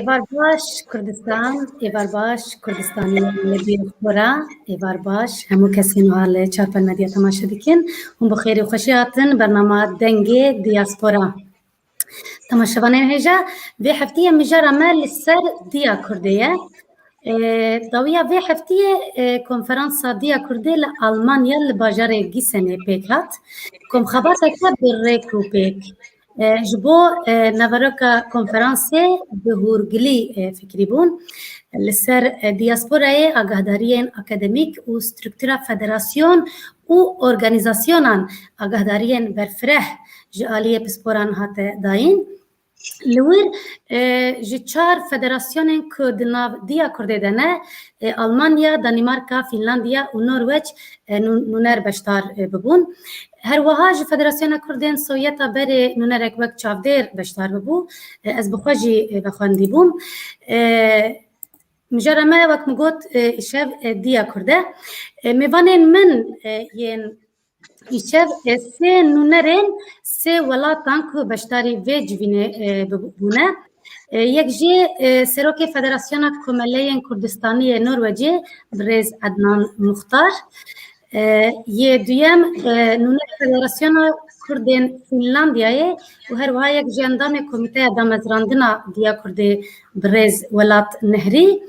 ایوار باش کردستان، ایوار باش کردستانی دیاسپورا، ایوار باش همو کسی نوال چارپل مدیا تماشا دکن هم بخیر و خوشی هاتن برنامه دنگی دیاسپورا تماشاوانه هجا وی هفتیه مجرا مال سر دیا کردیه داویا وی هفتیه کنفرانس دیا کردی لآلمانیا لباجار گیسنه پیکات کم خبرتا که برکو پیک جبو نوروکا کنفرانسه به هورگلی فکری بون لسر دیاسپورای آگاهداریین اکادمیک و سترکتورا فدراسیون و ارگانیزاسیونان آگاهداریین برفره جالیه پسپوران هات داین لور جی چار فدراسیونن که دیا کرده دنه آلمانیا، دانمارکا، فنلاندیا و نروژ نونر بشتار ببون. هر وها جی فدراسیون کردن سویتا بره نونرک وقت چافدر بشتار ببو. از بخواجی بخواندی بوم. مجرد ما وقت مگوت شب دیا کرده. میوانن من ین ایشب سه نونرین سه ولاتان که بشتاری ویجوینه بونه یک جی سروک فدراسیون کمالیین کردستانی نروژی برز عدنان مختار یه دویم نونر فدراسیون کردن فنلاندیای و هر وها یک جی اندام کمیته دامزراندنا دیا کرده برز ولات نهری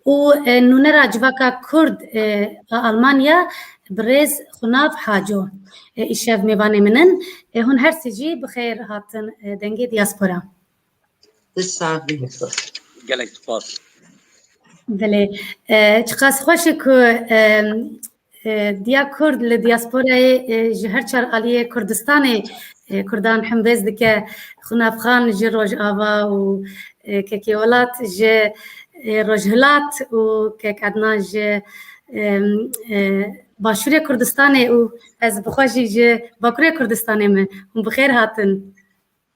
و نونر اجواکا کرد آلمانیا برز خناف حاجو ایشب میوانه منن هون هر سجی بخیر هاتن دنگی دیاسپورا دساوی گلک سپاس بله چقدر خوشی که دیا کرد لدیاسپورای جهر چار علیه کردستان کردان هم بزد که خناف خان جه روز آوا و که ولات جه روز هلات و که عدنا جه باشوری کردستانه و از بخواشی جه باکوری کردستانه من هم بخیر هاتن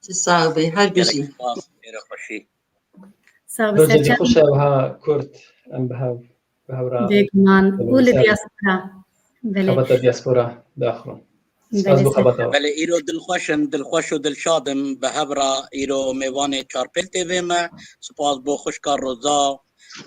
دساوی هر گلک بجی سپاس ایره خوشی ساو روزی سرچان خوشه وها کرد ام بهورا بیگمان اول دیاسپورا بله خبط دیاسپورا داخلون سپاس بله بو خبطه بله ایرو دلخوش و دلشادم به هبرا ایرو میوان چارپل تیوی ما سپاس بو خوشکار روزا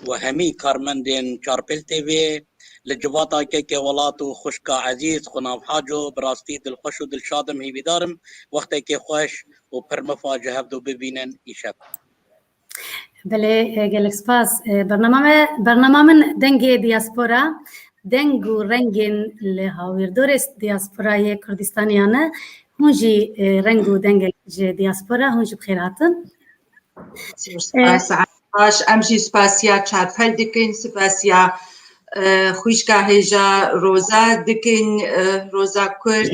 و همی کارمندین چارپل تیوی لجواتا که ولات و خوشکا عزیز خناف حاجو براستی دلخوش و دلشادم هی بیدارم وقتی که خوش و پرمفاجه هفدو ببینن ایشب بله گلک سپاس برنامه من دنگ دیاسپورا دنگ و رنگین لهاویردورست دیاسپورای کردستانیانه هونجی رنگ و دنگ دیاسپورا هونجی بخیر هاتن سپاس عاش امجی سپاسیا چارپل دکن سپاسیا خوشگاه هجا روزا دکن روزا کرد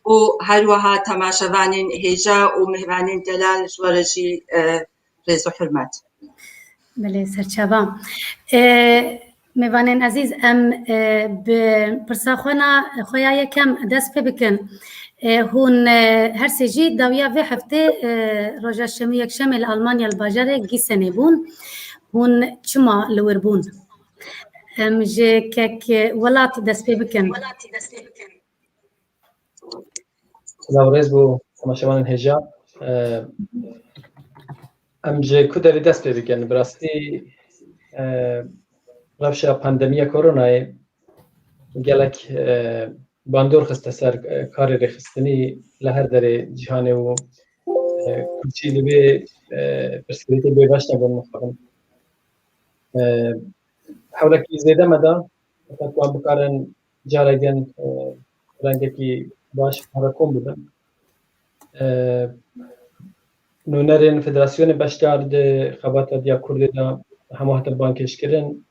و هر وها تماشاوانین هجا و مهمانین دلال جوارجی رز و حرمت بله سرچاوا میوانین عزیز ام به پرساخونا خویا یکم دست پی بکن هون هر سجی داویا و هفته روژا شمی یک شمل آلمانیا الباجره گیسنه بون هون چما لور بون ام جه که ولات دست پی بکن سلام رز بو تماشاوان هجا ام جه کدری دست بگن براستی رفش پاندemia کرونا گلک باندور خسته سر کار رخصتنی لهر در جهان و کلچی لبه پرسکریتی به باش نبود مخابن حالا کی زیاده مدا تا بکارن جارگن رنگی کی باش حرکم بودن نونرین فدراسیون باشدار خبات دیا کرده دا همه هات بانکش کردن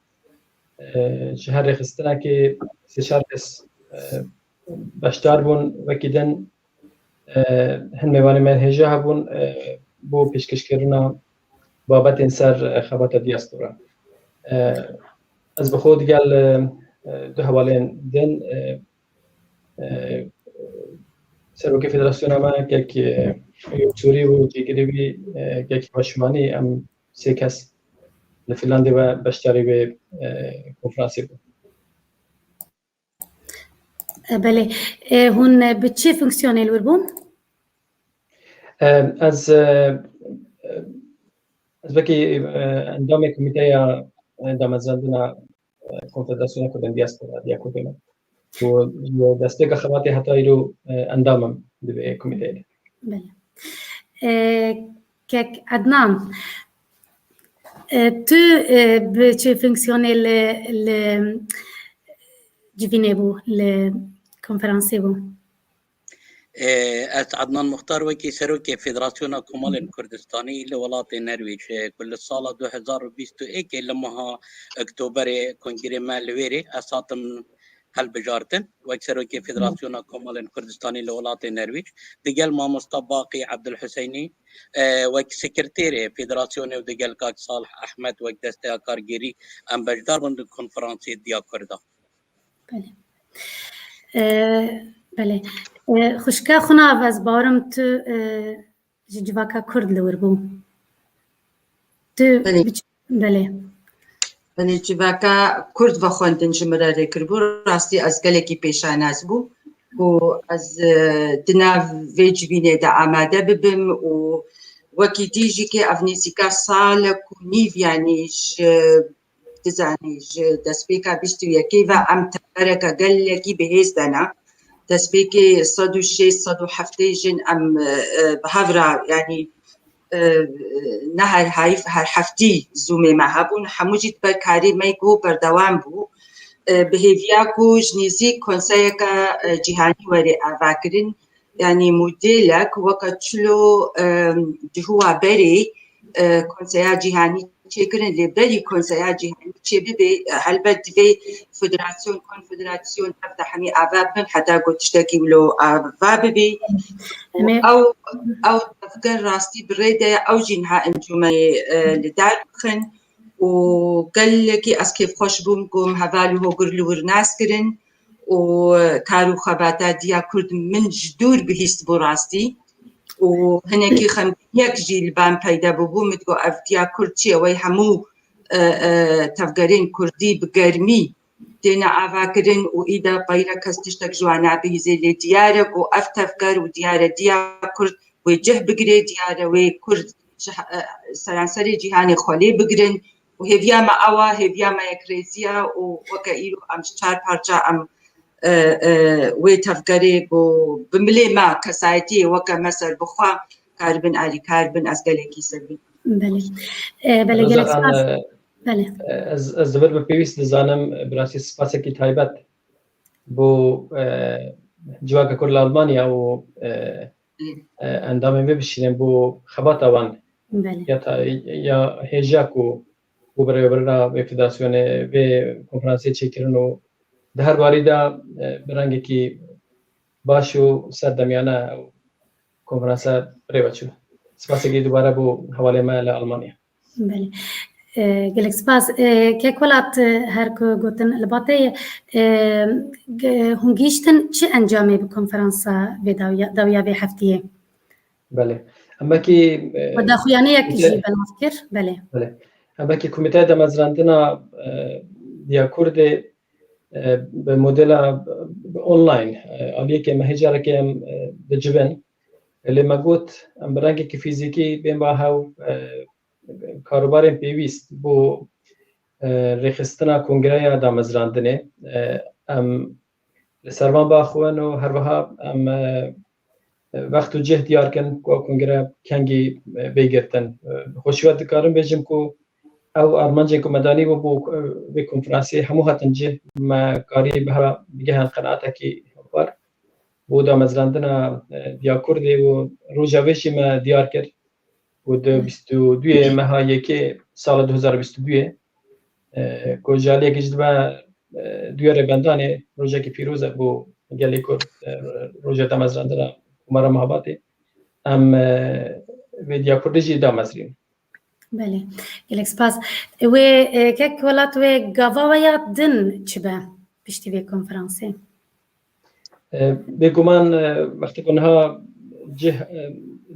شهر رخصتنا که سشار کس باشدار بون وکیدن هن میوان من هجا هبون بو پیشکش کردن بابت انسر خبات دیاسپورا از بخود گل دو حوالین دن سروک فدراسیون ما که یوتیوبی و دیگری که باشمانی ام سه کس لفنلندی و باشداری به کنفرانسی بود. بله هون به چه فونکسیونی لور بون؟ از وکی اندام کمیته دامزراندنا کنفدراسیون کردن دیاسپورا دیا کردن و دسته که خواهد حتی ایرو اندامم به کمیته. بله. که عدنان تو به چه فنکسیونی ل جوینه بو ل کنفرانسی بو؟ از عدنان مختار وکی سروک فدراسیون کمال کردستانی لولات نرویج کل سال 2021 لمها اکتبر کنگره مالویری اساتم هل بجارتن وک سروک فدراسیون کمال کردستانی لولات نرویج دیگل ما مصطفی عبدالحسینی وک سکرتیر فدراسیون و دیگل کاک صالح احمد وک دسته کارگیری ام بجدار بند کنفرانسی دیا کرده. بله. بله. خوشکا خنا از بارم تو جواکا کرد لور بو. تو بله. بله جواکا کرد و خواندن جمره ریکر بو راستی از گلکی پیشان از بو و از دناو ویجوینه دا آماده ببم و وکی دیجی که افنیزیکا سال کنیو یعنیش دزانیش دست بیکا بیشتو یکی و ام تبرکا گلکی بهیز دانا دست بیکی 106 107 جن ام بهافرا یعنی نهر هایف هر هفتی زومه محبون هموجیت بر کاری میگو بردوام بو بهیویاکو جنیزی کنسایکا جهانی وری آواکرین یعنی مدلک وقتلو جهوا بری کنسایا جهانی چیکرن لبری کنسایا جهانی چی به هلبت وی فدراسیون کنفدراسیون تبدا همی آواب من حتی گوشتکی ولو آواب بی او تفکر راستی برده او جنها انجام لدار بخن و قال کی از کیف خوش بوم گم حوالو هو گرلور ناس کرن و کارو خباتا دیا کرد من جدور بهیست براستی و هنکی خم یک جیل بام پیدا ببوم متگو افتیا کردچی وی همو تفکرین کردی بگرمی دینا آواکرین و ایدا پیرا کستشتک جوانا بهیزه دیاره و افتفکر و دیاره دیا کرد و جه بگیره دیاره و کرد سرانسری جهانی خالی بگیرن و هفیا ما آوا هفیا ما یکریزیا و وکایلو ام چهار پارچه ام وی تفکری و بملی ما کسایتی وکا مثل بخوا کاربن علی کاربن از گلکی سبی. بله. بله گلک سپاس. بله. از دبر به پیوست دزانم براسی سپاس کی تایبت بو جواک کرد آلمانیا و اندام ببشینم بو خبات آوان. بله. یا هجاکو و برای برنا به فدراسیون به کنفرانسی چیکرنو در باری دا برانگی کی باشو سردمیانه کنفرانس برای بچو سپاسگی دوباره بو حواله ما لآلمانیا. بله. گلک سپاس که کلات هر کو گوتن البته هنگیشتن چه انجامی به کنفرانس به داویا به هفتیه؟ بله. اما کی و داخویانه یک جیب نفکر بله. بله. اما کی کمیته دامزراندنا دیا کرد به مدل آنلاین آلیه که مهجره که هم دجبن اللي مقوت ام برانگی که فیزیکی بین با هاو کاروباریم پیویست بو رخصتنا کنگره دامزراندنه ام سروان با خوان و هر وها ام وقت و جه دیار کن کو کنگره کنگی بگیرتن خوشیوات دکارم بیجم کو او ارمانجه کو مدانی بو به کنفرانسی همو هاتنجه ما کاری بهرا بگهن قناعتا کی بار بو دامزراندنا دیا کرده و روجاوشی ما دیار کرد و 22 ماه یکی سال 2022 کو جالی گجد با دوی بندانه روجا کی پیروزه بو گلی کرد روجا دامزراندنا مرا محبته ام ویدیا کردجی دامزرین. بله. گلک سپاس. و که ولات و گاوایا دن چبه پشتی به کنفرانسی؟ بگمان وقتی کنها جه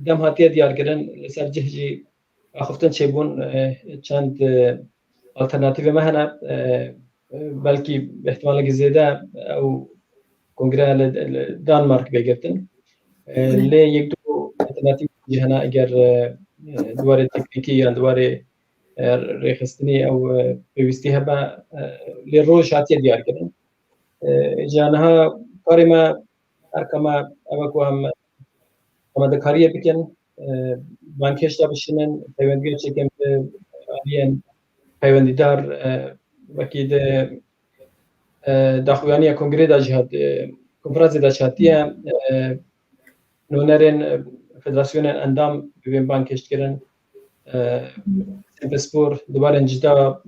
دم هاتیه دیار کردن لسر جه جی آخفتن چه بون چند آلترناتیو مهنا بلکی به احتمال که زیاده او کنگره دانمارک بگیرتن لی یک دو آلترناتیو جهنا اگر دواره تکنیکی یا دواره ريخستني او بيوستي هبا للروج هاتي ديار كده جانها كارما اركما ابكو هم دكاريه بكن بانكش دا بشنن پیوندگی چکم آلین پیوندی دار وکید داخوانی کنگره دا جهات کنفرانس دا جهاتیه نونرین فدراسیون اندام ببین بانکش کردن سپسپور دوباره جدا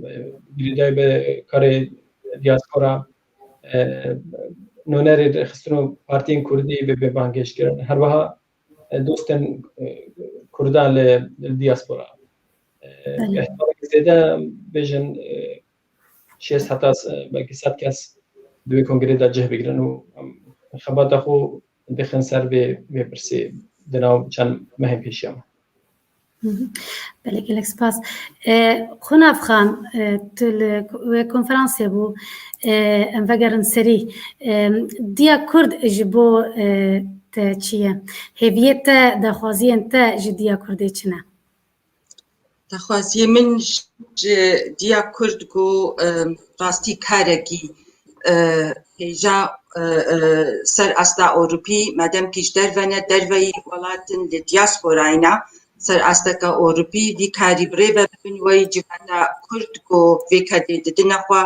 گریدای به کار دیاسپورا نونر خستنو پارتین کردی ببین بانکش کردن هر وها دوستن کردان للدياسبورا احتمال زيادة بيجن 6 حتى بلكي 7 كاس دوي كونغري دا جه بگرن و خبات اخو دخن سر به برسي دناو چند مهم پیشیم بله گلک سپاس خوناف خان تل کنفرانس بو ام وگرن سری دیا کرد جبو تا چیه هویت دخوازی انت جدیا کردی چنه دخوازی من دیا کرد گو راستی کارگی هیجا سر استا اوروپی مادم کش دروانه دروی ولاتن دیاسپوراینا سر استا که اوروپی دی کاری بری ببین وی جوانا کرد گو ویکدی دنخوا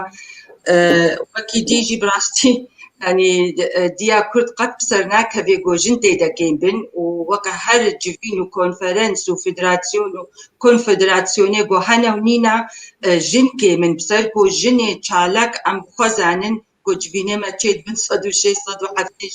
وکی دیجی براستی يعني ديا كرد قد بصرنا كبي جوجن تيدا كيمبن ووقع هر جفين كونفرنس وفدراسيون كونفدراسيوني جو هنا ونينا جن كي من بصر جو جن تشالك ام خوزانن جو جفينه ما تشيد بن صدو شي صدو حتى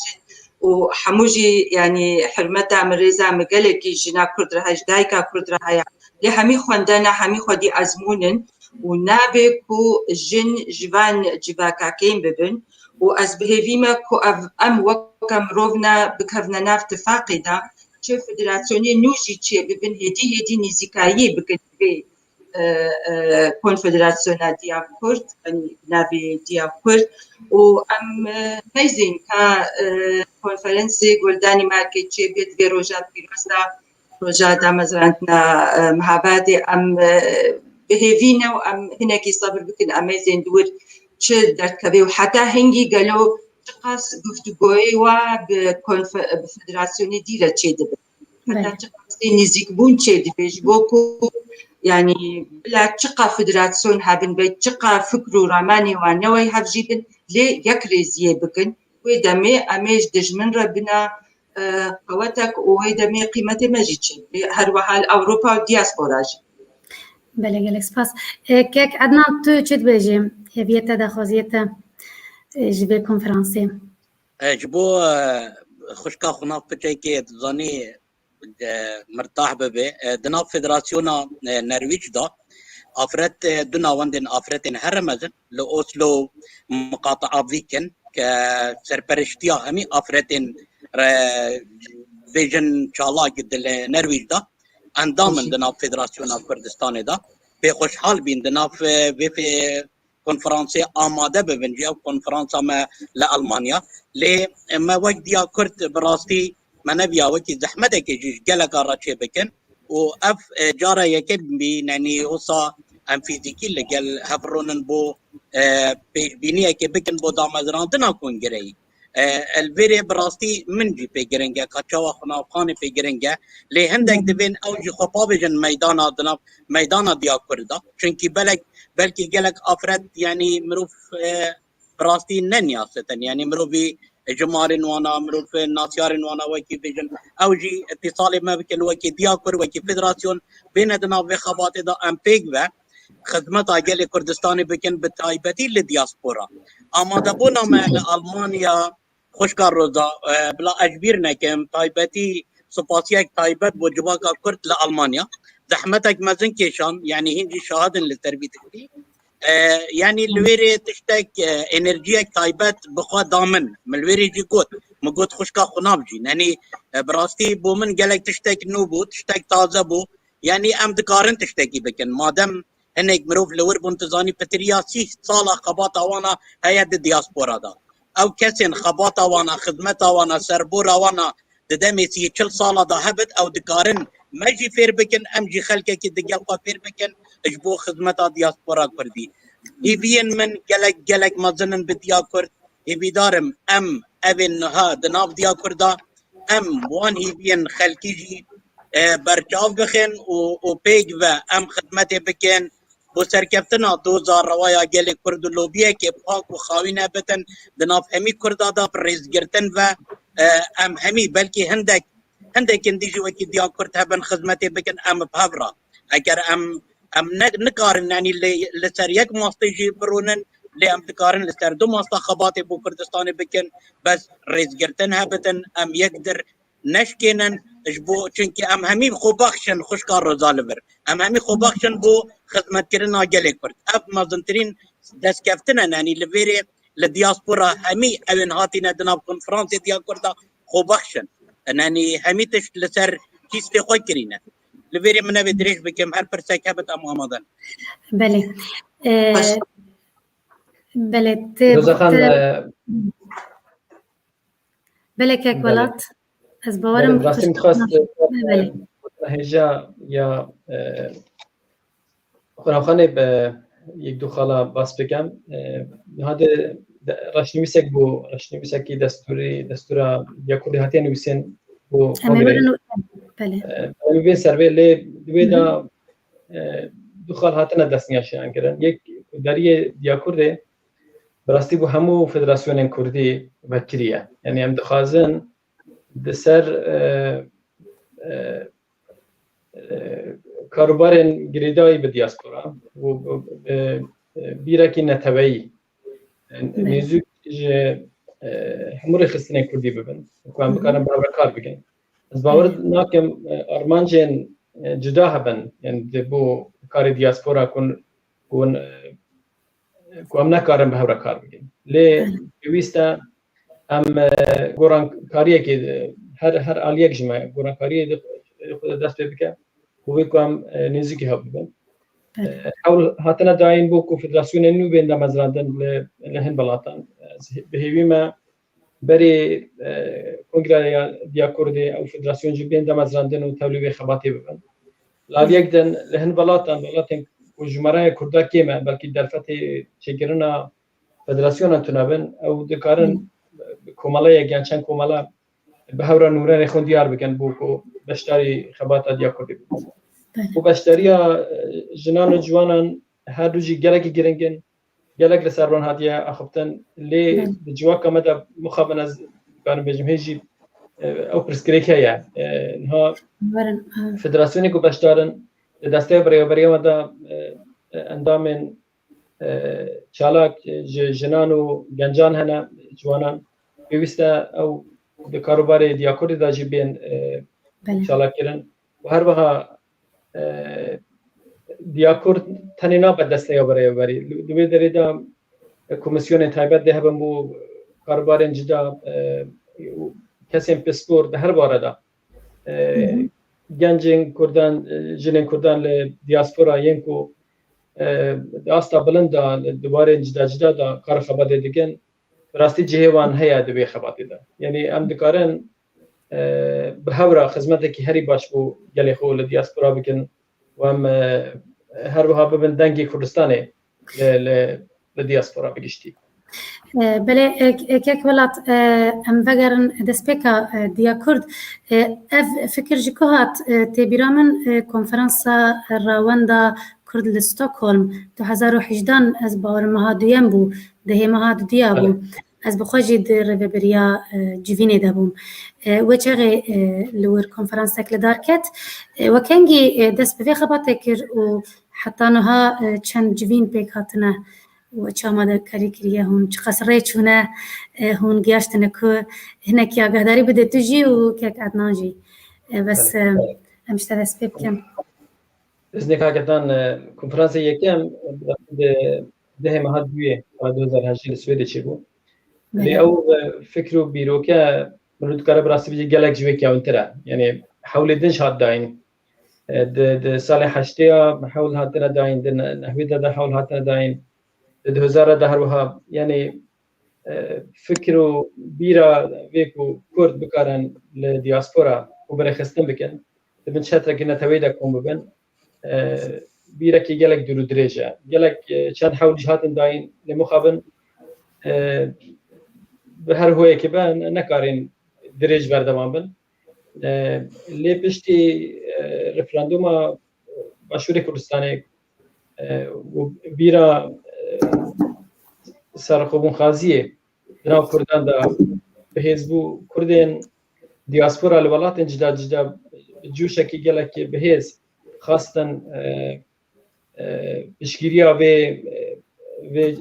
وحموجي يعني حرمتها مريزا مقالكي جنا كرد رهاج دايكا كرد رهايا لهمي خوندانا همي خودي ازمونن ونابي كو جن جوان جواكا كيم ببن وأز بهيفيما كو أم وكم روفنا بكفنا نافت فاقدة شو فدراسيوني نوجي تشي ببن هدي نزيكايي بكت بي كونفدراسيونا ديا كورد نابي ديا كورد وأم ميزين كا كونفرنسي قولداني ماركي تشي بيت في روجات بيروستا روجات مزرانتنا مهابادي أم بهيفينا وأم هناكي صبر بكن أميزين دور چه در کبی و حتی هنگی گلو چقاس گفتگوی و بفدراسیونی دیره چه دبه حتی چقاس نزیک بون چه دبه جبوکو يعني بلا چقا فدراسيون هابن بيت چقا فكر ورماني وانوي هفجيبن لي يكريزيه بكن ويدمي اميج دجمن ربنا قوتك ويدمي قيمتي ماجيتشن هروها الاوروبا والدياسبوراج بله گلک سپاس کیک عدنان تو چت بيجي هویت دخوازیت جبه کنفرانسی جبو خوشكا خناف بتشيكي زاني مرتاح ببي دنا فدراسيونا نرويج دا افرت دنا وندن افرتن هرمزن لأوسلو مقاطعة فيكن كسربرشتيا همي افرتن فيجن شالا قد نرويج دا اندامن دنا فدراسيونا كردستان دا بخوش حال بين دنا في کنفرانسی آماده ببینجی او کنفرانس ما لألمانیا لی ما وقتی کرد براستی من بیا وقتی زحمته که جیش گلک راچه بکن و اف جاره یکن بی نانی وصا ام فیزیکی لگل هفرونن بو بینیه که بکن بو دامزران دنا کنگرهی الویره براستی من جی پیگرنگه کچاوا خنافخانه پیگرنگه لی هندک دوین او جی خوبا بجن میدانا دیا کرده چونکی بلکه گلک افراد يعني مروف براستي ننياستن يعني مروفي جمارن وانا مروف ناسيارن وانا وكي فيجن اوجي اتصالي ما بكل وكي دياكور وكي فدراسيون بيننا في خبات دا امبيغ خدمتا جالي كردستاني بكن بتايبتي للدياسبورا اما دبونا مع المانيا خوشكار روزا بلا اجبيرنا كم تايبتي سباسيك تايبت بوجباكا كرد لألمانيا زحمتك مازن كيشان يعني هنجي شهادن للتربيتك يعني الويري تشتك انرجيك تايبت بخوا دامن من الويري جي قوت مقوت خوشكا خنابجي يعني براستي بومن قالك تشتك نوبو تشتك تازه بو يعني ام دكارن تشتكي بكن مادام هنك مروف لور بنتزاني بترياسي صالة خباطة وانا هيا الدياسبورا دا او كسن خباطة وانا خدمتا وانا سربورا وانا ددمي سي چل صالة دا هبت او دكارن ماجي فير بكن امجي خلكه كي دقلقه فير بكن اجبو خدمه دياسبورا كردي هيبين من قلق ما ظنن بديا كرد هيبي دارم ام ابن ها دناف ديا كردا ام وان هيبين خلكيجي برچاو بخن و پیگ و ام خدمت بکن بو سرکفتنا 2000 روایا گل کرد لوبیه که پاک و خاوینه بتن دناف همی کردا دا پریز گرتن و ام همی بلکه هندک اندیجی وکی دیا کرد هبن خدمت بکن ام بهبرا اگر ام نکارن یعنی لسر یک ماستیجی برونن لی ام تکارن لسر دو ماستا خباتی بو کردستان بکن بس ریز گرتن هبتن ام یک در نشکنن اجبو چونکی ام همی خوباخشن خوشکار رو ظالبر ام همی خوباخشن بو خدمت کرنا گله کرد اف مازنترین دست کفتنن یعنی لویری لدیاسپورا همی اوین هاتی ندنا کنفرانس دیا کردا خوباخشن یعنی همی تش لسر کیست خوی کرینه لویری منو بدریش بکم هر پرسک هبت ام آمادن بله بله بله که ولات از باورم راستی میخواست هجا یا خانه به یک دو خاله باس بگم هذا رشنویسک بو رشنویسکی دستور یکوری هاتی نویسن بو کانگره بله ببین سروی لی دویدا دو خال هاتنا دستنیا شدن کردن یک داری دیاکورده براستی بو همو فدراسیون کردی وکریه یعنی هم دخوازن دسر کاروبارن گریدایی به دیاسپورا و بیرکی نتوایی نیزوک همور خستنه کردی ببین که هم بکارم برای کار بگن از باور ناکم آرمانجن جدا هبن یعنی بو کار دیاسپورا کن هم نکارم برای کار بگن لی بیویسته هم گوران کاریه که هر آلیک جمع گوران کاریه خود دست بکن و هم نزدیکی ها ببین حول هاتنا داین بو کنفدراسیون نو بین دمزراندن لهن بلاتان بهیوی ما بری کنگره دیا کرده او فدراسیون جو بین دمزراندن و تولیب خباتی ببین لالیک دن لهن بلاتان و جمعه کرده کیمه بلکه در فتح چگرنا فدراسیون تنابن او دکارن کومالا یکیان چند کومالا به هورا نوران خون دیار بکن بو کو بشتاری خباتا دیا کرده بکن و بشتاریا جنان و جوانان هر روزی گلکی گرنگن گلک لسربان هاتیا اخوبتن لی جواک آمده مخابن از کارم بجم هیچی او پرسکریک هیا نها فدراسیونی که بشتارن دسته برای آمده اندامن چالاک جنان و گنجان هنه جوانان بیوسته او به کاروبار دیاکوری داجی بین چالاک کرن و هر وها دیاکور تنینا به دسته یا برای دوی دریدا کمیسیون تایبت ده هم بو کاروبار جدا کسی پسپور ده هر باره دا گنجین کردن جنین کردن ل دیاسپورا ینکو داستا بلند دا دوباره جدا دا کار خبر دیگن راستی جهوان هیا دوی خبر دا یعنی ام دکارن به هورا خدمت کی هری باش بو گلی خو ل دیاسپورا بکن و هم هر وها ببن دنگی کردستانه ل دیاسپورا بگشتی بله که ولات ام بگرن دسپیکا دیا کرد فکر جکوهات تبیرامن کنفرانس راوندا کرد لستوکهلم 2018 از باور مهادویم بو ده مهاد دیا بو از بخواجی در ربریا جوینه دبوم و چه لور کنفرانس کل دارکت و کنگی دست به خباته کر و حتی نها چند جوین پیکاتنه و چاماده کاری کریه هون چه قصره چونه هون گیاشتنه که هنه کیا گهداری بده تجی و که ادناجی بس همشته دست بکم ازنی که کتان کنفرانس یکم ده مهاد دویه 2018 سویده چی بود لی او فکر و بیروکه منو کار براستی بچه گلک جوی که اونتره یعنی حول دنش هات داین د سال 80 حول هاتنا داین د نحوی ده حول هاتنا داین 2000 ده هر وها یعنی فکر و بیرا ویکو کرد بکارن ل دیاسپورا و برای خستن بکن دبن شترك نتويدا كوم ببن بيرك جلك درو دريجة جلك كان حول جهات داين لمخابن بهر هو كبان نكارين دريج بردمان بن اللي بشتي رفراندوما باشوري كردستاني وبيرا سرخوبون خازية دناو كردان دا بهزبو كردين دياسبورا الولات جدا جدا جوشكي جلك بهز خاصة بشكيريا في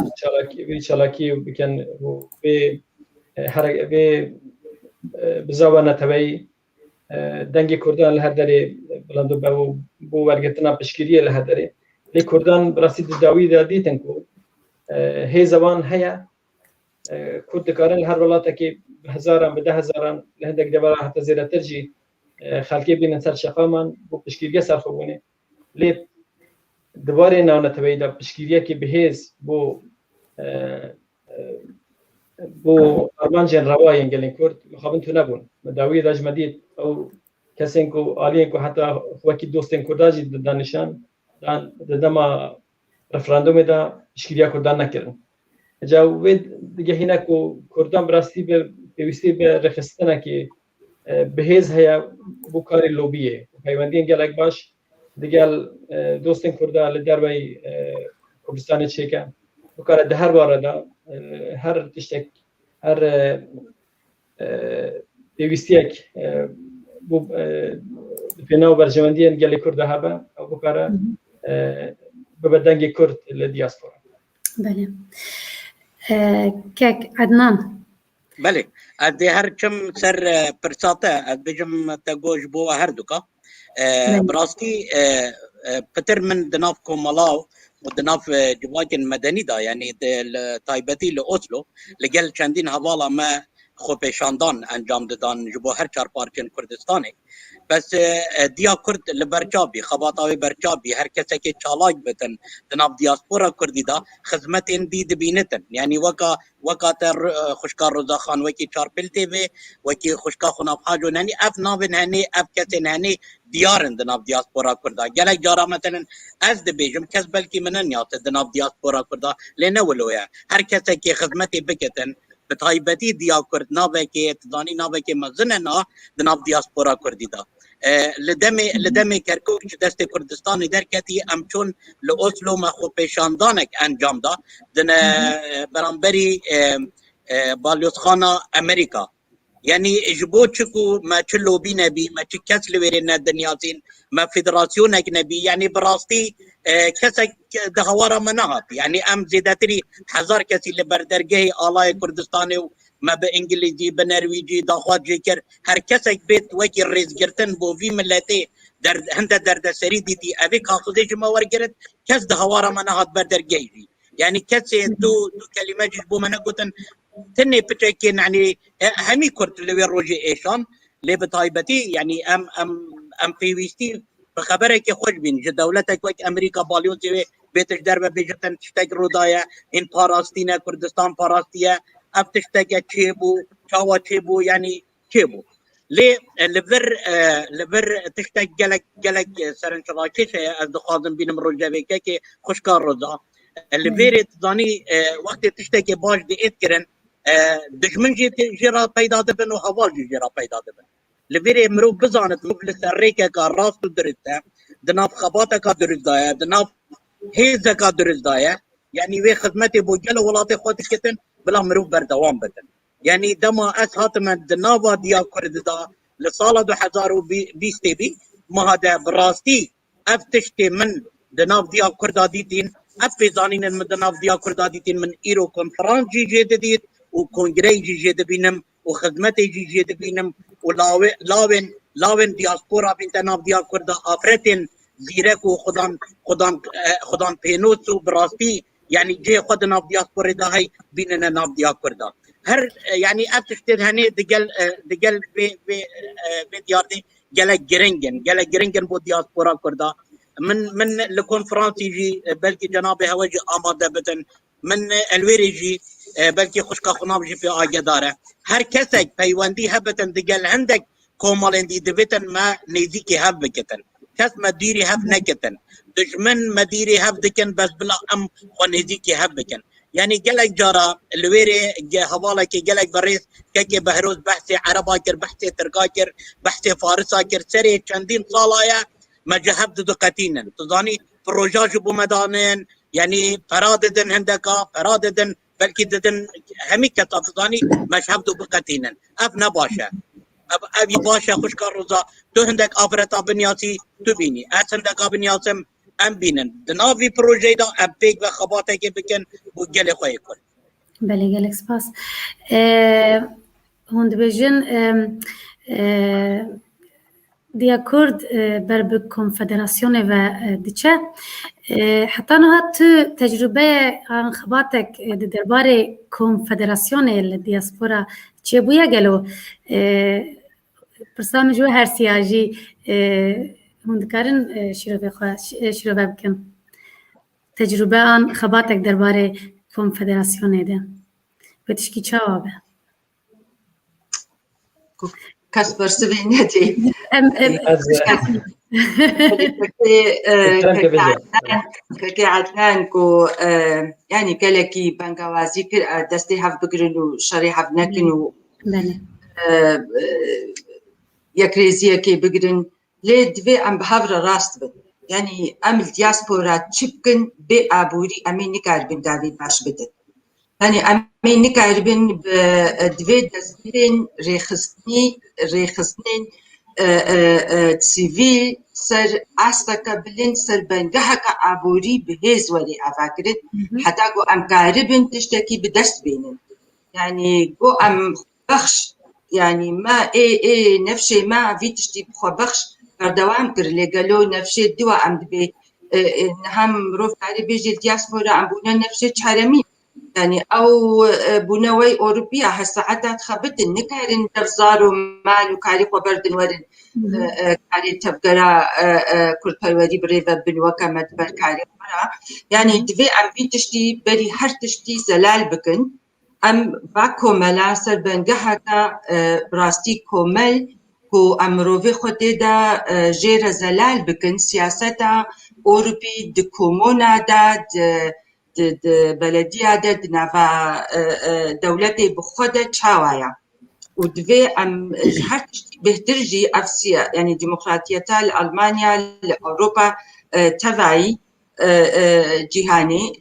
چالاكي بكن في حركة في بزاونا تبعي دنگی کردان لهدری بلندو بو ورگتنا بشکریه لهدری لی کردان براستی داوی دادی تنکو هی زبان هيا کرد کارن هر ولاتا که هزاران به 10,000 لهندک دبر حتی زیرا ترجی خلقی بین سر شقامان بو بشکریه سر خوبونه لی دوباره ناو نتوی دا بشکریه که بهز بو ارمان جن روای انگلین کرد مخابن تو نبون داوی داج مدید او کسین کو آلین کو حتی وکی دوستین کرداجی دانشان دان دما رفراندوم دا بشکریه کردان نکردن جا وید دیگه هینا کو کردان براستی به پیوستی به رخصتنه که بهز هيا بو کاری لوبیه پیوندی انگلک باش دیگه دوستین کردا لدربای کردستان چیکا وكان دهر واردا هر تشتك هر بيوستيك بو بيناو برجمندين قال لي كرد هبا او بكره ببدنجي كرد للدياسبورا. بله. كيك عدنان. بله. ادي هر كم سر برساته ادجم تجوج بو هردوكا براستي بتر من دنافكم ملاو ودناف جواكن مدني دا يعني تايبتي لأوسلو لقل چندين هوالا ما خوبشاندان انجام دادن جبو هر چار پارچن کردستانه بس دیا کرد لبرچابی خباطاوی برچابی هر کسی که چالاک بتن دناف دیاسپورا کردی دا خدمت این دید بینتن يعني وكا تر خوشکار روزا خان وكي چارپل تیوی وكي خوشکا خناف حاجو نانی اف ناوین هنی اف کسی هنی دیارن دناف دیاسپورا کردا گلک جارا مثلا از دبیجم کس بلکی منن یات دناف دیاسپورا کردا لنه ولویا هر کسی که خدمتی بکتن بتایبتی دیا کرد ناوه که تدانی ناوه که مزننا دناف دیاسپورا کردی دا لدمه کرکوک دست کردستان درکتی امچون لأوسلو ما خو پیشاندانک انجام دا دن برانبری بالیوسخانا امریکا يعني جبو تشكو ما تشلو بي نبي ما تشكس لويرنا الدنيازين ما فيدراسيونك نبي يعني براستي كسك دهوارا مناهب يعني ام زيداتري حزار كسي لبردرجه آلاي كردستاني ما بانجليزي بنرويجي داخوات جيكر هر كسك بيت وكي الرئيس جرتن بو في ملاتي هند درد سريدي دي افيك خاصدي جما ورقرت كس دهوارا مناهب بردرجه يعني كسي تو كلمات جبو مناقوتن تني بتشكين يعني همي كرت اللي روجي ايشان لي بتايبتي يعني ام بيويستي بخبرك خوش بين دولتك وك امريكا باليوزي بيتش دربه بيجتن تشتاق رودايا ان باراستينا كردستان باراستيا اف تشتاق تشيبو شاوا تشيبو يعني تشيبو لي لفر تشتاق جلك سرنشراكيش از خازم بينم روجا كي خوشكار روزا اللي فيرت ظاني وقت تشتاق باش دي اتكرن دجمن جرا پیدا دبن و حوال جرا پیدا دبن لبیره مرو بزانت مفلس ریکه کا راست درسته دناف خباته کا درست دایا دناف هیزه کا درست دایا يعني وی خدمت بو جل ولات خودش کتن بلا مرو بردوام بدن يعني دما اس هاتم دناوا دیا کرد دا لسال 2020 بي ما هذا براستي افتشتي من دناف دیا کرد ديتين افزانين من دناف دیا کرد ديتين من ايرو كونفرنس جي جديد وكونغري جي دبينم وخدمتي جي دبينم ولاوين دياسبورا بنت ناف ديا كردا افرتن زيرك وخدان بينوس وبراستي يعني جي خد ناف دياسبورا دا هي بيننا ناف ديا كردا هر يعني اتشتد هني دقل في دياردي جلا جرينجن بو دياسبورا كردا من الكونفرنس يجي بلكي جنابي هواجي اماده بتن من الويريجي بلكي خوشكا خناب جي في آجداره هر كسك بيواندي هبتن دقل عندك كومالين دي دبتن ما نيزيكي هف بكتن كاس مديري هف نكتن دشمن مديري هف دكن بس بلا ام ونيزيكي هف بكن يعني جلك جارا الويري هوالك جلك بريس كي بهروز بحثي عرباكر بحثي تركاكر بحثي فارساكر سري چندين صالايا ما جهب دقتين تظاني بروجاج بمدانين يعني فراددن هندكا فراددن بلكي ددن همي كتاب تظاني ما شهبدو بقتين اف نباشا ابي باشا خوش كاروزا تو هندك افرتا بنياتي تو بيني هندك بنياتم ام بينن دنافي بروجي دا ابيك وخباتك بكن وجلي خوي كل بله گلک سپاس هون دبیجن دیا کرد بر به کنفدراسیون و دیچه حتی نه تو تجربه خباتک درباره کنفدراسیون دیاسپورا چه بویا گلو پرسام جو هر سیاجی هون دکارن شروع بکن تجربه آن خباتک درباره کنفدراسیون ده بتشکی چاوابه كسبر سبينتي كي عدنان كو يعني كلكي بنغوازي كر دستي هاف بقرنو شريحة بنكنو يكريزيا كي بقرن لي دفي ام بحفر راست بن يعني ام الدياسبورا تشبكن بأبوري امين نكار بن دافيد باش بدت يعني امين نكار بن بدفي دستين ريخستنين تسيفيل سر أستكا بلين سر بنجحك عبوري بهز ولي أفكرت حتى جو أم كاربن تشتكي بدست بينن يعني جو أم بخش يعني ما إيه نفسي ما في تشتي بخو بخش كردوام كر لقالو نفسي دوا أم دبي نهم روف كاري بيجي الدياسبورا أم بونا نفسي تحرمين يعني أو بنوي أوروبيا هالساعات خبت النكارن تفزارو مال وكاري خبردن ورن كاري تفقرا كل بالودي بريفا بنوكا مدبر كاري مرا يعني دفي أم بي تشتي بري هر تشتي زلال بكن أم باكو ملا سر بنجحتا براستي كومل كو أمروفي خودي دا جير زلال بكن سياستا أوروبي دكومونا دا بلدية دد نفا دولتي بخودة تشاوايا ودفي أم هرتشتي بهترجي أفسيا يعني ديمقراطية ألمانيا لأوروبا تبعي جيهاني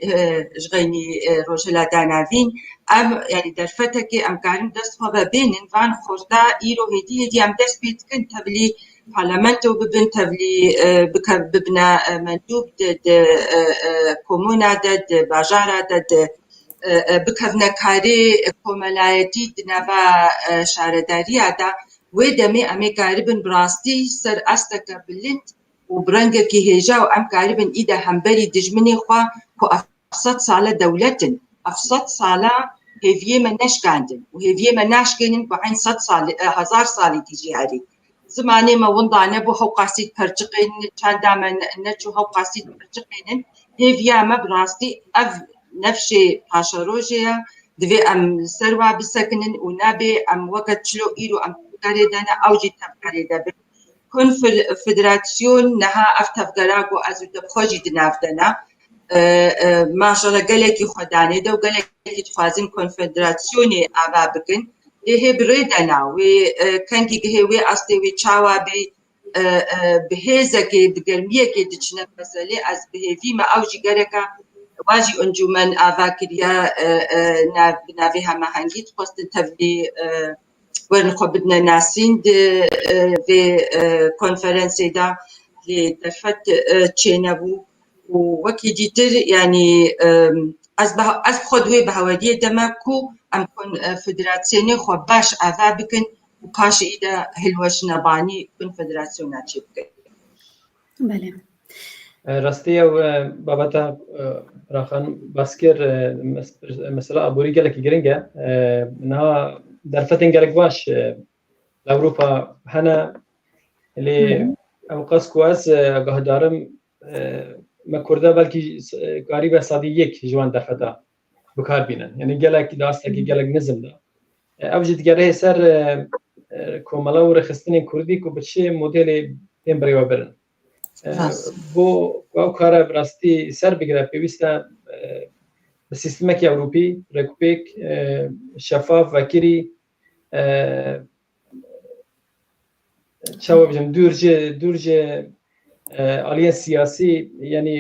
جغيني روجلا دانافين أم يعني درفتك أم كارم دست خبا بينن فان خوردا إيرو هدي أم دست بيتكن تبلي بارلمانتو ببن تبلي ببنا مندوب دد كومونا دد باجارة دد بكفنا كاري كوملايتي دنابا شارداريا دا ودمي أمي كاربن براستي سر أستكا بلنت وبرنجا كي هيجا وأم كاربن إيدا همبري دجمني خوا كو أفصد صالة دولتن أفصد صالة هيفيه من نشكاندن وهيفيه من ناشكينن بعين صد صالة هزار صالة تيجي علي زماني ما ونضع نبو هو قاسيد برجقين كان دائما نجو هو قاسيد برجقين هيفيا ما براستي أف نفشي باشروجيا دفي أم سروا بسكنن ونابي أم وقت شلو إيرو أم كاريدانا أو جيت كاريدا كونفدراسيون نها أفتف غراغو أزو دبخوجي دنافدنا ما شاء الله قالك يخداني دو قالك يتخازن كونفدراسيوني أبا بكن هي بريدنا وكان كي هي أصلي ويتشاوا بي بهزكي بقرميكي دشنا مسألة أز بهذي ما أوجي غركا واجي أنجومن أفاكريا نافيها ما هنجيت خاصة تبلي ورنخبدنا ناسين في كونفرنسي دا لدفت تشينابو ووكي ديتر يعني أز خدوه بهودية دماكو أم كونفدراسيوني خو باش أفا بكن وباش إيدا هلوش نباني كونفدراسيونات شبكن بله راستي بابتا راخان باسكر مثلا ابوري قالك جرينجا انها درفتن قالك باش لاوروبا هنا اللي ام قاسكواز قهدارم ما كردا بلكي قريبه صديق جوان درفتا بكار بينن يعني قالك داستك قالك نزل ده اوجد قره سر کۆمەڵە و ڕێخستنی کوردی و بچێ مۆدێلی پێم بڕێوە برن بۆ ئەو کارە بڕاستی سەر بگرە پێویستە بە سیستمێکی ئەوروپی ڕێکوپێک شەفاف وەکیری چاوە بژم دوورجێ ئالیە سیاسی یعنی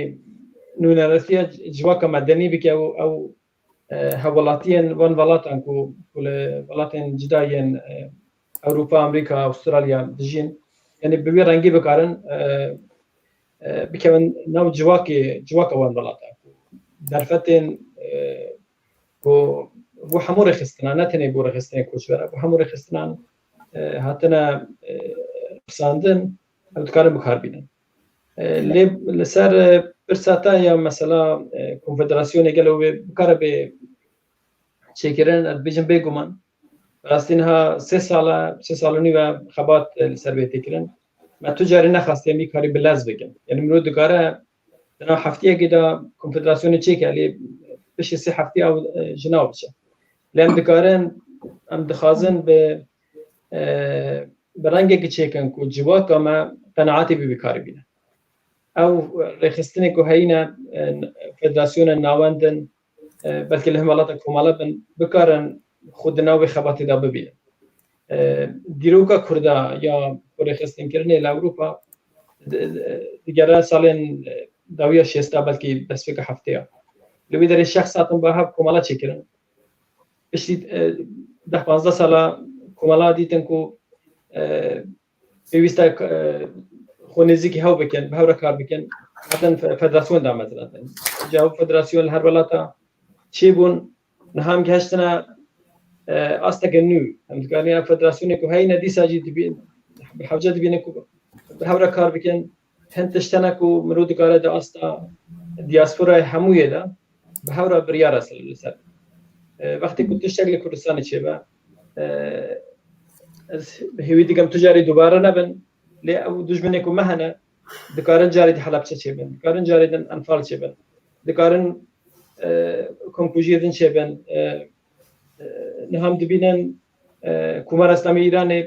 نونەرەتیە جواکە مەدەنی بکە و ئەو هەوڵاتیان وان وڵاتان و وڵاتên جدایên ئەوروپا ئەمریکا ئوسترالیا دژین یعنی بوێ ڕەنگی بکارن بکەون ناو جواکە وان وڵاتە دەرفەتێن بۆ هەموو ڕێخستنان نەتەنێ بۆ ڕێخستنی کوچبەرە بۆ هەموو ڕێخستنان هاتنە قساندن ئەو دکارن بکاربینن لێ لەسەر پرساتە یا مەسەلا کۆنفدراسیۆنێک گەلەوێ بکارە بێ چێکردن بێژم بێگومان ڕاستینها 3 ساڵ و نیوە خەبات لەسەر بێ تێکردن ما تو جارێ نەخواستێمی کاری بەلاز بگەن یعنی مرۆ دکارە لەناو هەفتەیەکێدا کۆنفدراسیۆنی چێکە لێ پشتی 3 هەفتەیە ئەو ژناو بچە لێم دکارن ئەم دخوازن بە ڕەنگێکی چێکن و جوواکە ئەمە قەنەعاتی بێ بکاری بینە ئەو ڕێخستنێک و هەینە فدراسیۆنە ناوەندن بەلکە لە هەموڵاتە کۆمەڵە بن بکارن خود ناوی خەباتیدا ببینن دیرۆکە کووردا یا ڕێخستنکردنی لە ئەوروپا دیگەرە ساڵێن داویە شێستا بەلکی دەستپێکە هەفتەیە لەوێ دەرێ شەخص ساتن بە هەب کۆمەڵە چێکردن پشتی 10-15 ساڵە کۆمەڵا دیتن و پێویستە خۆ نزیکی هەو بکەن بە هەورە کار بکەن هاتن فدراسیۆن دامەزراتن جاو فدراسیۆن هەر وڵاتە چێ بوون نەهام گەهشتنە ئاستەکە نو ئەمکانیا فدراسیۆنێک و هەینە دیساجی دبین حوجە دبینێک و بە هەورە کار بکەن هەند تشتەنەک و مرۆ دکارە دە ئاستا دیاسپۆرای هەموویەدا بە هەورە بریارە لەسەر وەختی کو تشتێک لە کوردستانی چێبە هێوی دیگەم تجاری دووبارە نەبن لێ ئەو دوژمنێک و مەهەنە دکارن جارێتی حەلەبچە چێبن دکارن جارێدن ئەنفال چێبن دکارن کۆمپوژیدن چێبن نەهام دبینن کومار ئەسلامی ئیرانێ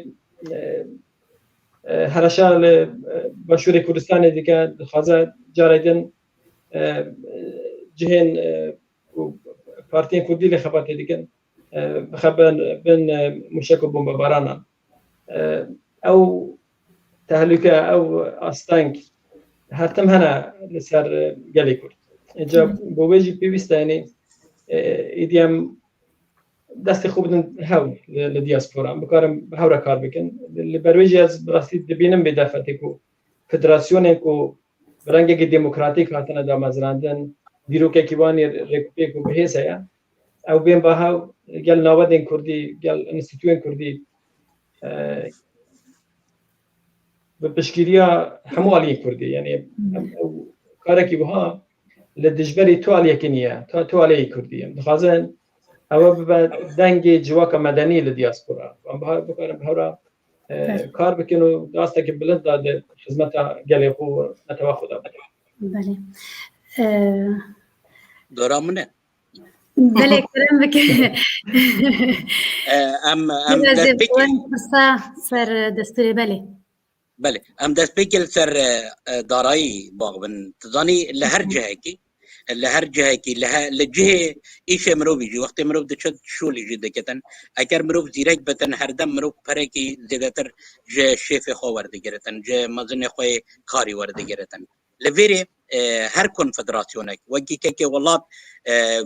هەرەشا لە باشووری کوردستانی دیکە دخوازە جارێدن جهێن پارتیên کوردی لە خەباتێ دیکەن بخەبن بن موشک و بۆمبەبارانە ئەو تهلوکە ئەو ئاستانگ هەرتم هەنە لەسەر گەلی کورد اینجا بۆ وێژی پێویستە ینی ئیدیام دەستی خوب بدن هەو لە دیاسپۆرا بکارم هەورە کار بکەن لە بەروێژی ئەس بڕاستی دەبینم بێدافەتێک و فدراسیۆنێک و ڕەنگێکی دموکراتیک هاتنە دامەزراندن دیرۆکێکی وانی ڕێکوپێک و بەهێز هەیە ئەو بێن بە هەو گەل ناوەدێن کوردی گەل ئینستیتوێن کوردی بە پشگیریە هەموو ئالیین کوردی یعنی کارێکی وها لە دژبەری توالێکی نییە تا توالەیە کوردی دەخوازن ئەوە ببە دەنگی جواکە مەدەنی لە دیاسپۆرا بکارم هەورە کار بکەن و داستێکی بلنددا خزمەتە گەلێک و نەتەوە خۆدا بکەن دۆرا منە بله کرم بکن ام سر دستوری بله ام دست بکل سر دارایی باغ بن تزانی لهر جهه لجهه ایش مرو بیجی وقتی مرو دچت شولی جی دکتن اگر مرو زیرک بتن هر دم مرو پره کی زیادتر جه شیف خو ورده گرتن جه مزن خو کاری ورده گرتن لویری هر کنفدراسیونک وکی که ولات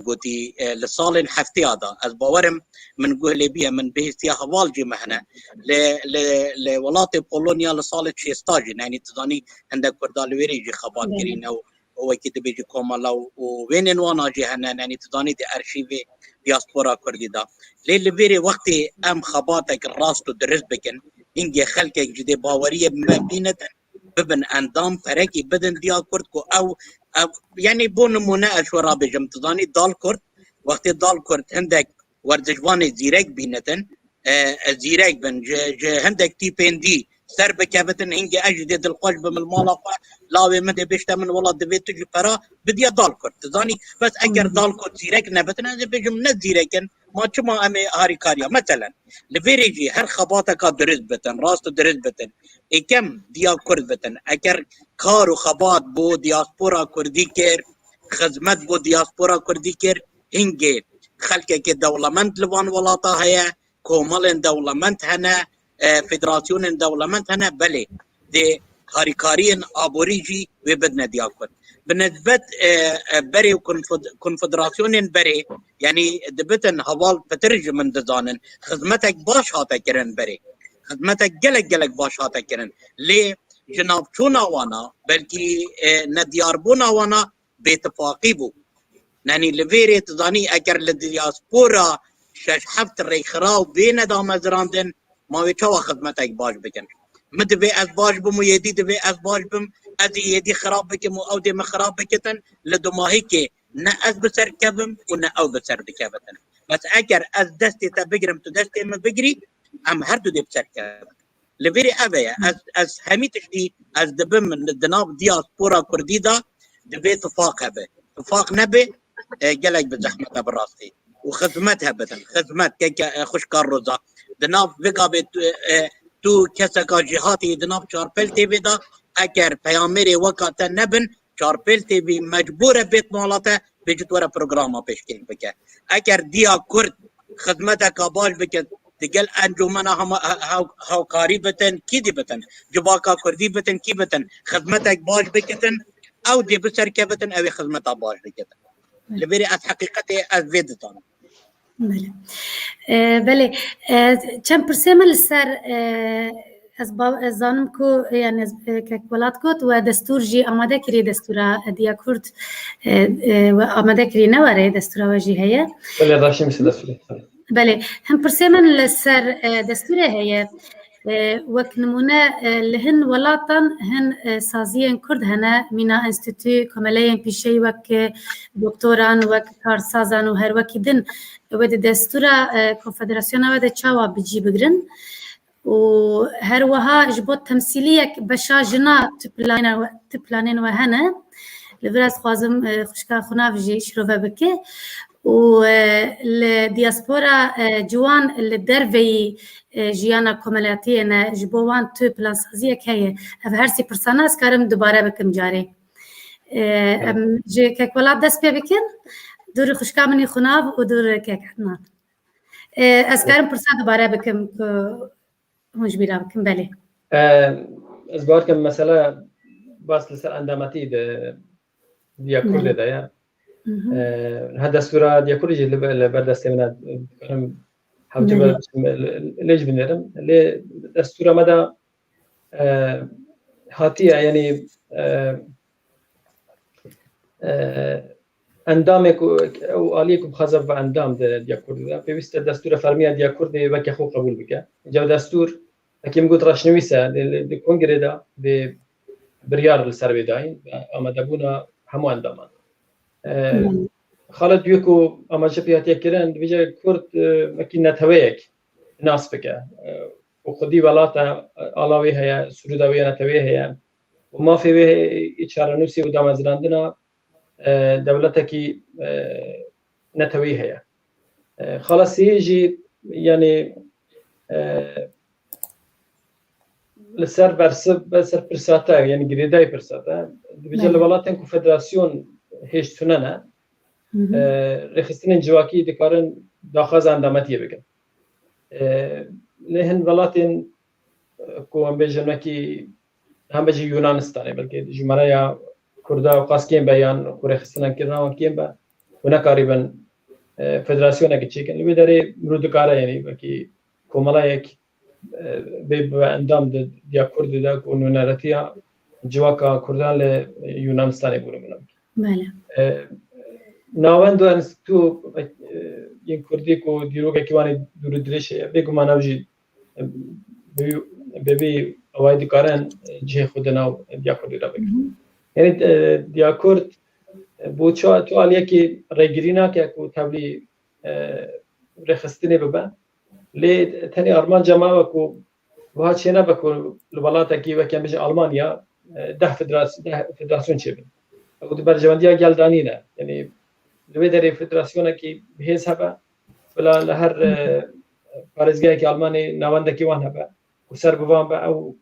گوتی لسال هفته هذا از باورم من قول بيه من بهستيا حوال جي مهنا ل ولات بولونيا لسال شيستاجي يعني تزاني عندك كردالويري جي خبات كرين او وكي دبيجي كومالا وين انوانا جي هنا يعني تزاني دي ارشيفي دياسبورا كردي دا ليفيري وقتي ام خباتك راستو درس بكن انجي خلقك جدي باوريه ما بينتن ببن اندام فرقي بدن ديال كرد او يعني بون مناقش ورا بجم تزاني دال كرد وقت دال كرد عندك وردجواني زيرك بينتن زيرك بن هندك تي بين دي سر بكابتن هنجي اجدد القلب من المالا لاوي مدى بيشتا من والله دبيت تجي برا بدي دالكور تزاني بس اگر دالكور زيرك نبتنا بيجم نزيركن ما تشما امي هاري كاريا مثلا لفيريجي هر خباتك درز بتن راست درز بتن اكم ديا كرد بتن اگر كارو خبات بو دياسبورا كردي كير خدمت بو دياسبورا كردي كير هنجي خلقك دولمنت لوان ولاطا هيا كومالن دولمنت هنا فدراسيون دولمنت هنا بلي دي هاريكاريين ابوريجي وبدنا دياكل بالنسبه بري وكونفدراسيون بري يعني دبتن هوال بترجم من دزانن خدمتك باش هاتا كرن بري خدمتك جلك باش هاتا كرن ليه جناب شونا وانا بلكي نديار بونا وانا باتفاقي بو يعني لفيري تزاني اكر للدياسبورا شاش حفت الريخراو بين دام زراندن ما ويتشوا خدمتك باش بكن مدبي از باش بم ويدي دبي از باش بم ادي يدي خراب بكم او دي مخراب بكتن لدماهيك نا از بسر كبم ونا او بسر بكبتن بس اكر از دستي تبقرم تدستي ما بقري ام هردو دي بسر كبتن لفيري ابيا از هميتش دي از دبم من الدناب دياسبورا كرديدا دبي اتفاق هبه اتفاق نبي قالك بزحمتها بالراستي وخدمتها بدن خدمت خوش كار روزا دناب فيقا بيت تو كسكا جهاتي دناب شاربل تي في دا اكر بياميري وقتا نبن شاربل تي في مجبورة بيت مالتا بيجت ورا بروغراما بيشكل بك اكر ديا كرد خدمتها كاباش بك تقل انجمنا هاوكاري بتن كيدي بتن جباكا كردي بتن كي بتن خدمتك باش بكتن او دي بسر كبتن او خدمتها باش بكتن لبيري از حقيقتي از فيدتان بله چند پرسیمه لسر از زانم کو یعنی که ولات کت و دستور جی آماده کری دستورا دیا کرد و آماده کری نواره دستورا وجی هیا بله راشی مثل دستوره بله هم پرسیمه لسر دستوره هیا وك نمونه لهن ولاتن هن سازيين كرد هنا منا انستيتو كمالين بشي وك دكتوران وك كارسازان وهر وكيدن ود دستورا كونفدراسيون ود تشاوا بيجي بغرن وهر وها جبوت تمثيليه بشا جنا تبلانين وهنا لبراس خوازم خشكا خنافجي شروفه بكي والدياسبورا جوان الدربي جيانا كومالاتي انا جبوان تو بلانسازيه كايه هرسي برسانا اسكارم دوباره بكم جاري جي كاكولات دس بكن دور خشكا مني خناف ودور كاك حنا اسكارم برسا دوباره بكم هونج بيرا بكم بالي ازباركم مثلا باس لسر انداماتي ديا كل ده يا هذا الصورة دي كل شيء اللي بردست منها حاولت ليش بنرم ليه الصورة مدى هاتية يعني اندامك او آليكم خزف اندام دي كل في وسط الدستور فرمية دي كل وكي خو قبول بك جو دستور كيم قلت راشنويسا دي كونغري دا بريار السربي داين اما دبونا همو اندامان خالد يوكو اما جبهتي كيران بيجا كرد مكينه هويك ناس بك وخدي ولاتا علاوه هي سروداويه نتويه هي وما في به اشاره نفسي ودام زراندنا دولتك نتويه هي خلاص يجي يعني لسر برسب برساتا يعني جريداي برساتا بيجا الولاتن كونفدراسيون هیچ توننه رخصتن جواکی دکارن داخاز اندامتی بکن لهن ولاتن کو هم بجنه کی هم بجی یونانستانه بلکه جمعه یا کردا و قاسکیم بیان کو رخصتن کردن کیم با اونا قریبا فدراسیونه کی چیکن لبی داره مرودکاره یعنی بلکه کوملا یک به اندام دیا کرد دا کو نونرتیا جواکا کردان ل یونانستانه بودن بله ناوندو انستو این کردی کو دیروگه کیوانی دور درشه بگو مناوجی ببی اوایدی کارن جه خود ناو دیا کردی را بگم یعنی دیا کرد بوچا تو علیه که رگیرینا که کو تبلی رخصتنی ببن لی تنی آرمان جماعه کو وهذا شيء نبكو الولايات كي وكان بيجي ألمانيا 10 فدراسيون شبه أو برجوانديا جالدانينا يعني لبدري فدراسيون كي بهز هبا ولا لهر بارزجاي كي ألماني نواندا كي وان هبا وسر بوان با أو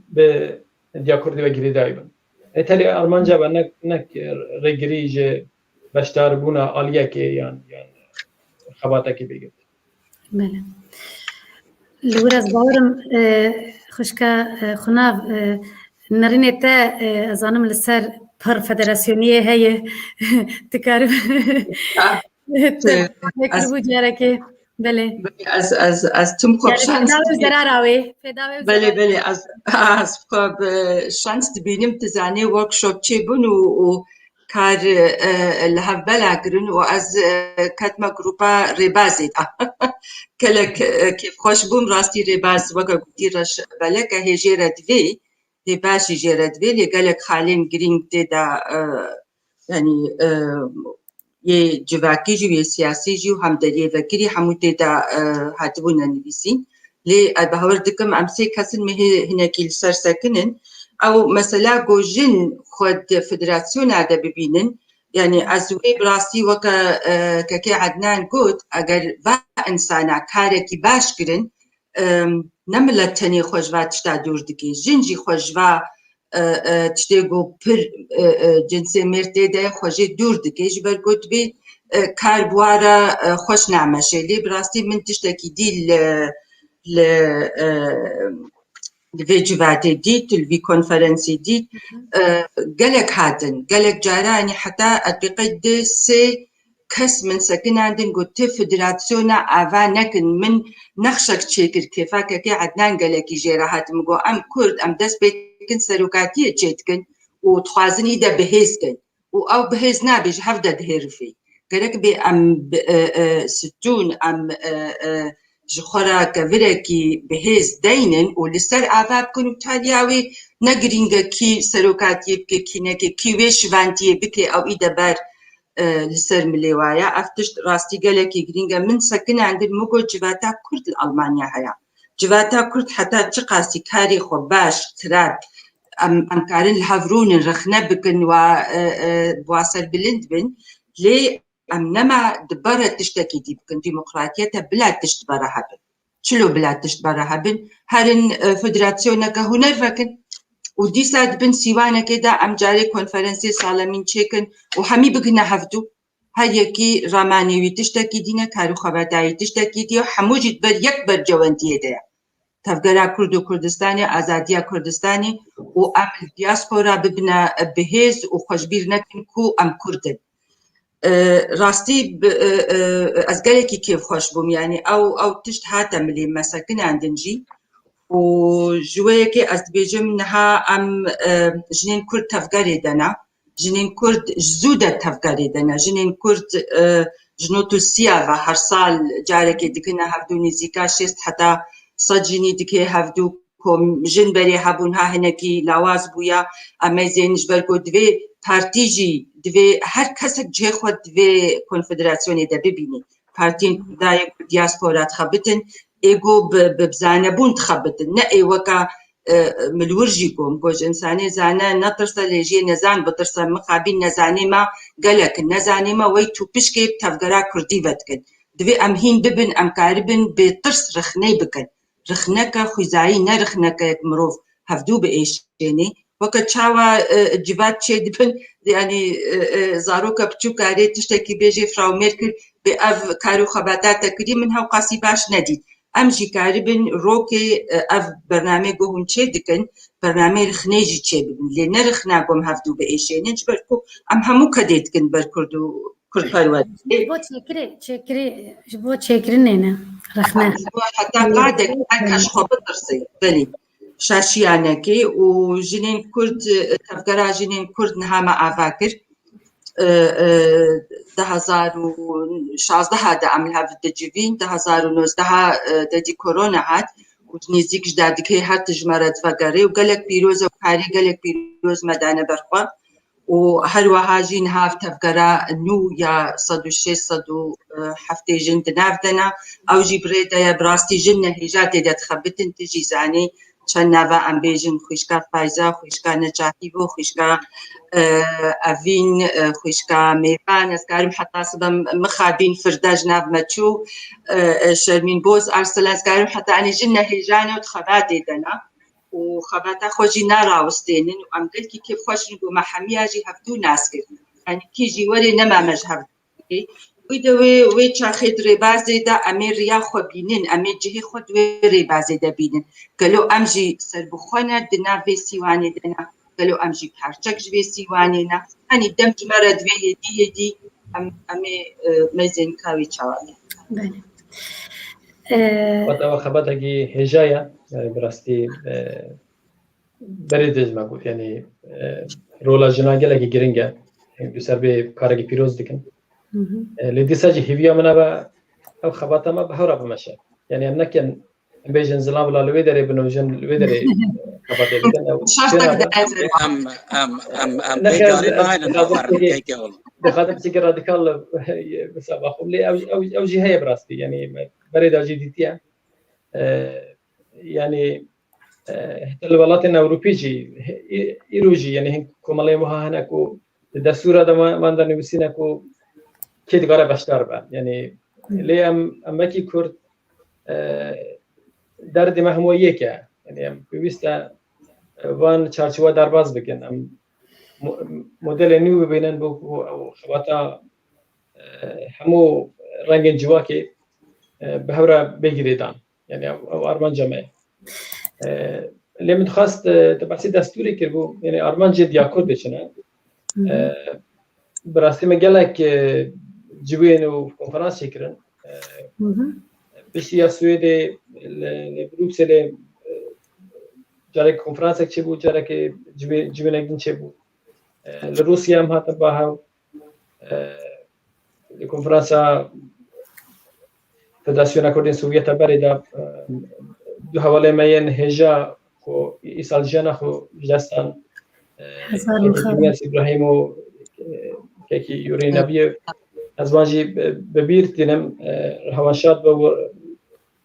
بديا كردي وجري دايما إتالي ألمانيا بنك رجريج بشتار بونا آلية كي يعني خباتا كي بيجت. بله. لورز باورم خشكا خناف نرينتا أظنم لسر بر فدراسيونية هي تكارب تكربو جاركي بله از تم خوب شانس بله از خوب شانس بینیم تزانی ورکشاپ چی بون و کار لهبلا گرن و از کتما گروپا ریبازید کلک کیف خوش بوم راستی ریباز وگا گوتی رش بله که هجیره دوی ریباشی جیره دوی لگلک خالیم گرینگ دیدا yani ye civaki ji ve siyasi ji hem de vekiri hemû tê de hatibûn nivîsîn lê ez bawer dikim em sê kesin me hinekî li ser sekinin ew mesela gojin xwe di federasyona de bibînin yani ez wê bi rastî weke kekê Ednan got eger ve insana karekî baş kirin ne millet tenê xwe ji ve tişta dûr dike jin jî xwe ji ve tiştê got pir cinsê mêrtê de xwe jê dûr dike ji ber got vê kar buwara xweş nameşe lê bi rastî min tiştekî dî li vê civatê dît li vî konferansê dît gelek hatin gelek caranî heta ez pê qet dê sê kes min sekinan din got tê federasyona ava nekin min nexşek çêkir kêfakekê Ednan gelekî jê re hatim got em Kurd em dest pê dikin serokatiyê çê dikin û dixwazin î de bihêz kin û ew bihêz nabe ji hev de dihêrifê gerek bê em stûn em ji xwe re kevirekî bihêz deynin û li ser ava bikin û taliya wê ne girîng e kî serokatiyê bike kî neke kî wê şivantiyê bike ew î de ber li ser milê waya ev tişt rastî gelekî girîng e min sekinan din min got civata Kurd li Almanya heye civata Kurd heta çi qasî karê xwe baş tirab em karin li hev rûnin rexne bikin û bi serbilind bin lê em nema di bara tiştekî dî bikin demokratiyete bila tişt bara hebin çilo bila tişt bara hebin herin federasyoneke huner vekin û dîsa dibin sîwanekê de em carê konferansê salemîn çêkin û hemî bigine hevdû her yekî ramanêwî tiştekî dîne karû xeberdayî tiştekî dî hemû jî ber yek bercewendiyê de ye tevgera Kurd û Kurdistanê azadiya Kurdistanê û em li diaspora bibine bihêz û xweşbîr nekin ku em Kurdin rastî ez gelekî kêfxweş bûm yani ew tişt hate milê me sekinan din jî û ji wê yekê ez dibêjim niha em jinên Kurd tevgerê de ne jinên Kurd ji zû de tevgerê de ne jinên Kurd ji notûsiya ve her sal carekê dikine hevdû nêzîka 6 heta 100 jinî dike hevdû jin berê hebûn ha hinekî lawaz bûya em mêzên ji ber ku divê partî jî divê her kesek cihê xwe divê konfederasyonê de bibîne partiyên Kurdayê ku diaspora dixebitin êgo bi bizanebûn dixebitin ne ê weka milwir jî got goj insanê zane netirse lê jê nezan bitirse mixabîn nezanê me gelek in nezanê me wey tû pişkê tevgera Kurdî vedikin divê em hîn bibin em karibin bê tirs rixnê bikin rixneke xwîzayî ne rixnekeyek mirov hevdû biêşêne weke çawa civat çê dibin yani zaroka biçûk karê tiştekî bêje Frau Merkel bê ev karû xebata te kirî min hew qasî baş nedît em jî karibin rokê ev bername got hûn çê dikin bername rixnê jî çê bibin lê ne rixna got hevdû biêşêne ji ber ku em hemû kedê dikin ber Kurd û Kurdperwer ji bo çêkirinê ne rexne heta qadek herkes xwe bitirse belê şaşiyanekê û jinên Kurd tevgera jinên Kurd niha me ava kir 2016 de em li hev dicivîn 2019 de dî korona hat û nêzik ji dadikê her tijmere divegerê û gelek pîroz û karî gelek pîroz me dane ber xwe وهروها جين هاف تفقرا نو يا صدو الشي صدو حفتي جن دنافدنا أو جبريتا يا براستي جن هجاتي دا تخبتن تجي زاني چند نوا ام بیجن خوشکا فایزا خوشکا نجاحی و خوشکا اوین خوشکا میوان از کارم حتی سبم مخابین فرداج ناف مچو شرمین بوز ارسل از کارم حتی انی جنه هیجانه و تخباتی دنا و خباتا خوشی نراوستینن و ام قلت کیف خوش نگو محمی آجی هفتو ناس کرد یعنی کی جیوری نما مجهب وی چاخید ریبازی دا امی ریا خو بینن امی جهی خود وی ریبازی دا بینن گلو امجی سربخونه دنا وی سیوانی دنا گلو امجی پرچک جوی سیوانی نا هنی دم جمرد وی هدی امی مزین کاوی چاوانی بله وقتا خبرت اگه هجایا براستی بریدج مگو یعنی رولا جناگل اگه گرینگه بسر به کارگی پیروز دکن لدي ساجي هيفيا منا او خباتا ما بحورا بمشى يعني انا كان بيجن زلام ولا الويدري بنوجن الويدري خباتا بدنا او ام بيجاري باين نفر كيكه والله بخاطر بسيك راديكال بس باخذ لي او جهه براستي يعني بريد اجي ديتيا يعني حتى الولايات الاوروبيه يروجي يعني كمالي مها هناك الدستور هذا ما عندنا نفسينكو كيد غرا باشتر با يعني لي ام کی کرد درد ما هم یکه يعني ام بيستا وان چارچوبه درباز بکن ام مدل نیو ببینن بو او خباتا همو رنگ جواکی بهورا بگیریدن يعني او ارمان جمعه اللي متخصص تبعسي دستوري كربو يعني ارمان جد ياكل بشنا براسي مجالك جوين وكونفرنس شكرا بشي سويدي لبروكسل جارك كونفرنس كشبو جارك جوين اكدن شبو لروسيا هم هتباها الكونفرنس فدراسيون اكوردين سوفيتا بريدا دو حواله ماين هجا خو إيسال جانا خو جدستان إبراهيم و كي يوري نبيه ازواجي ببير دينم هواشات بو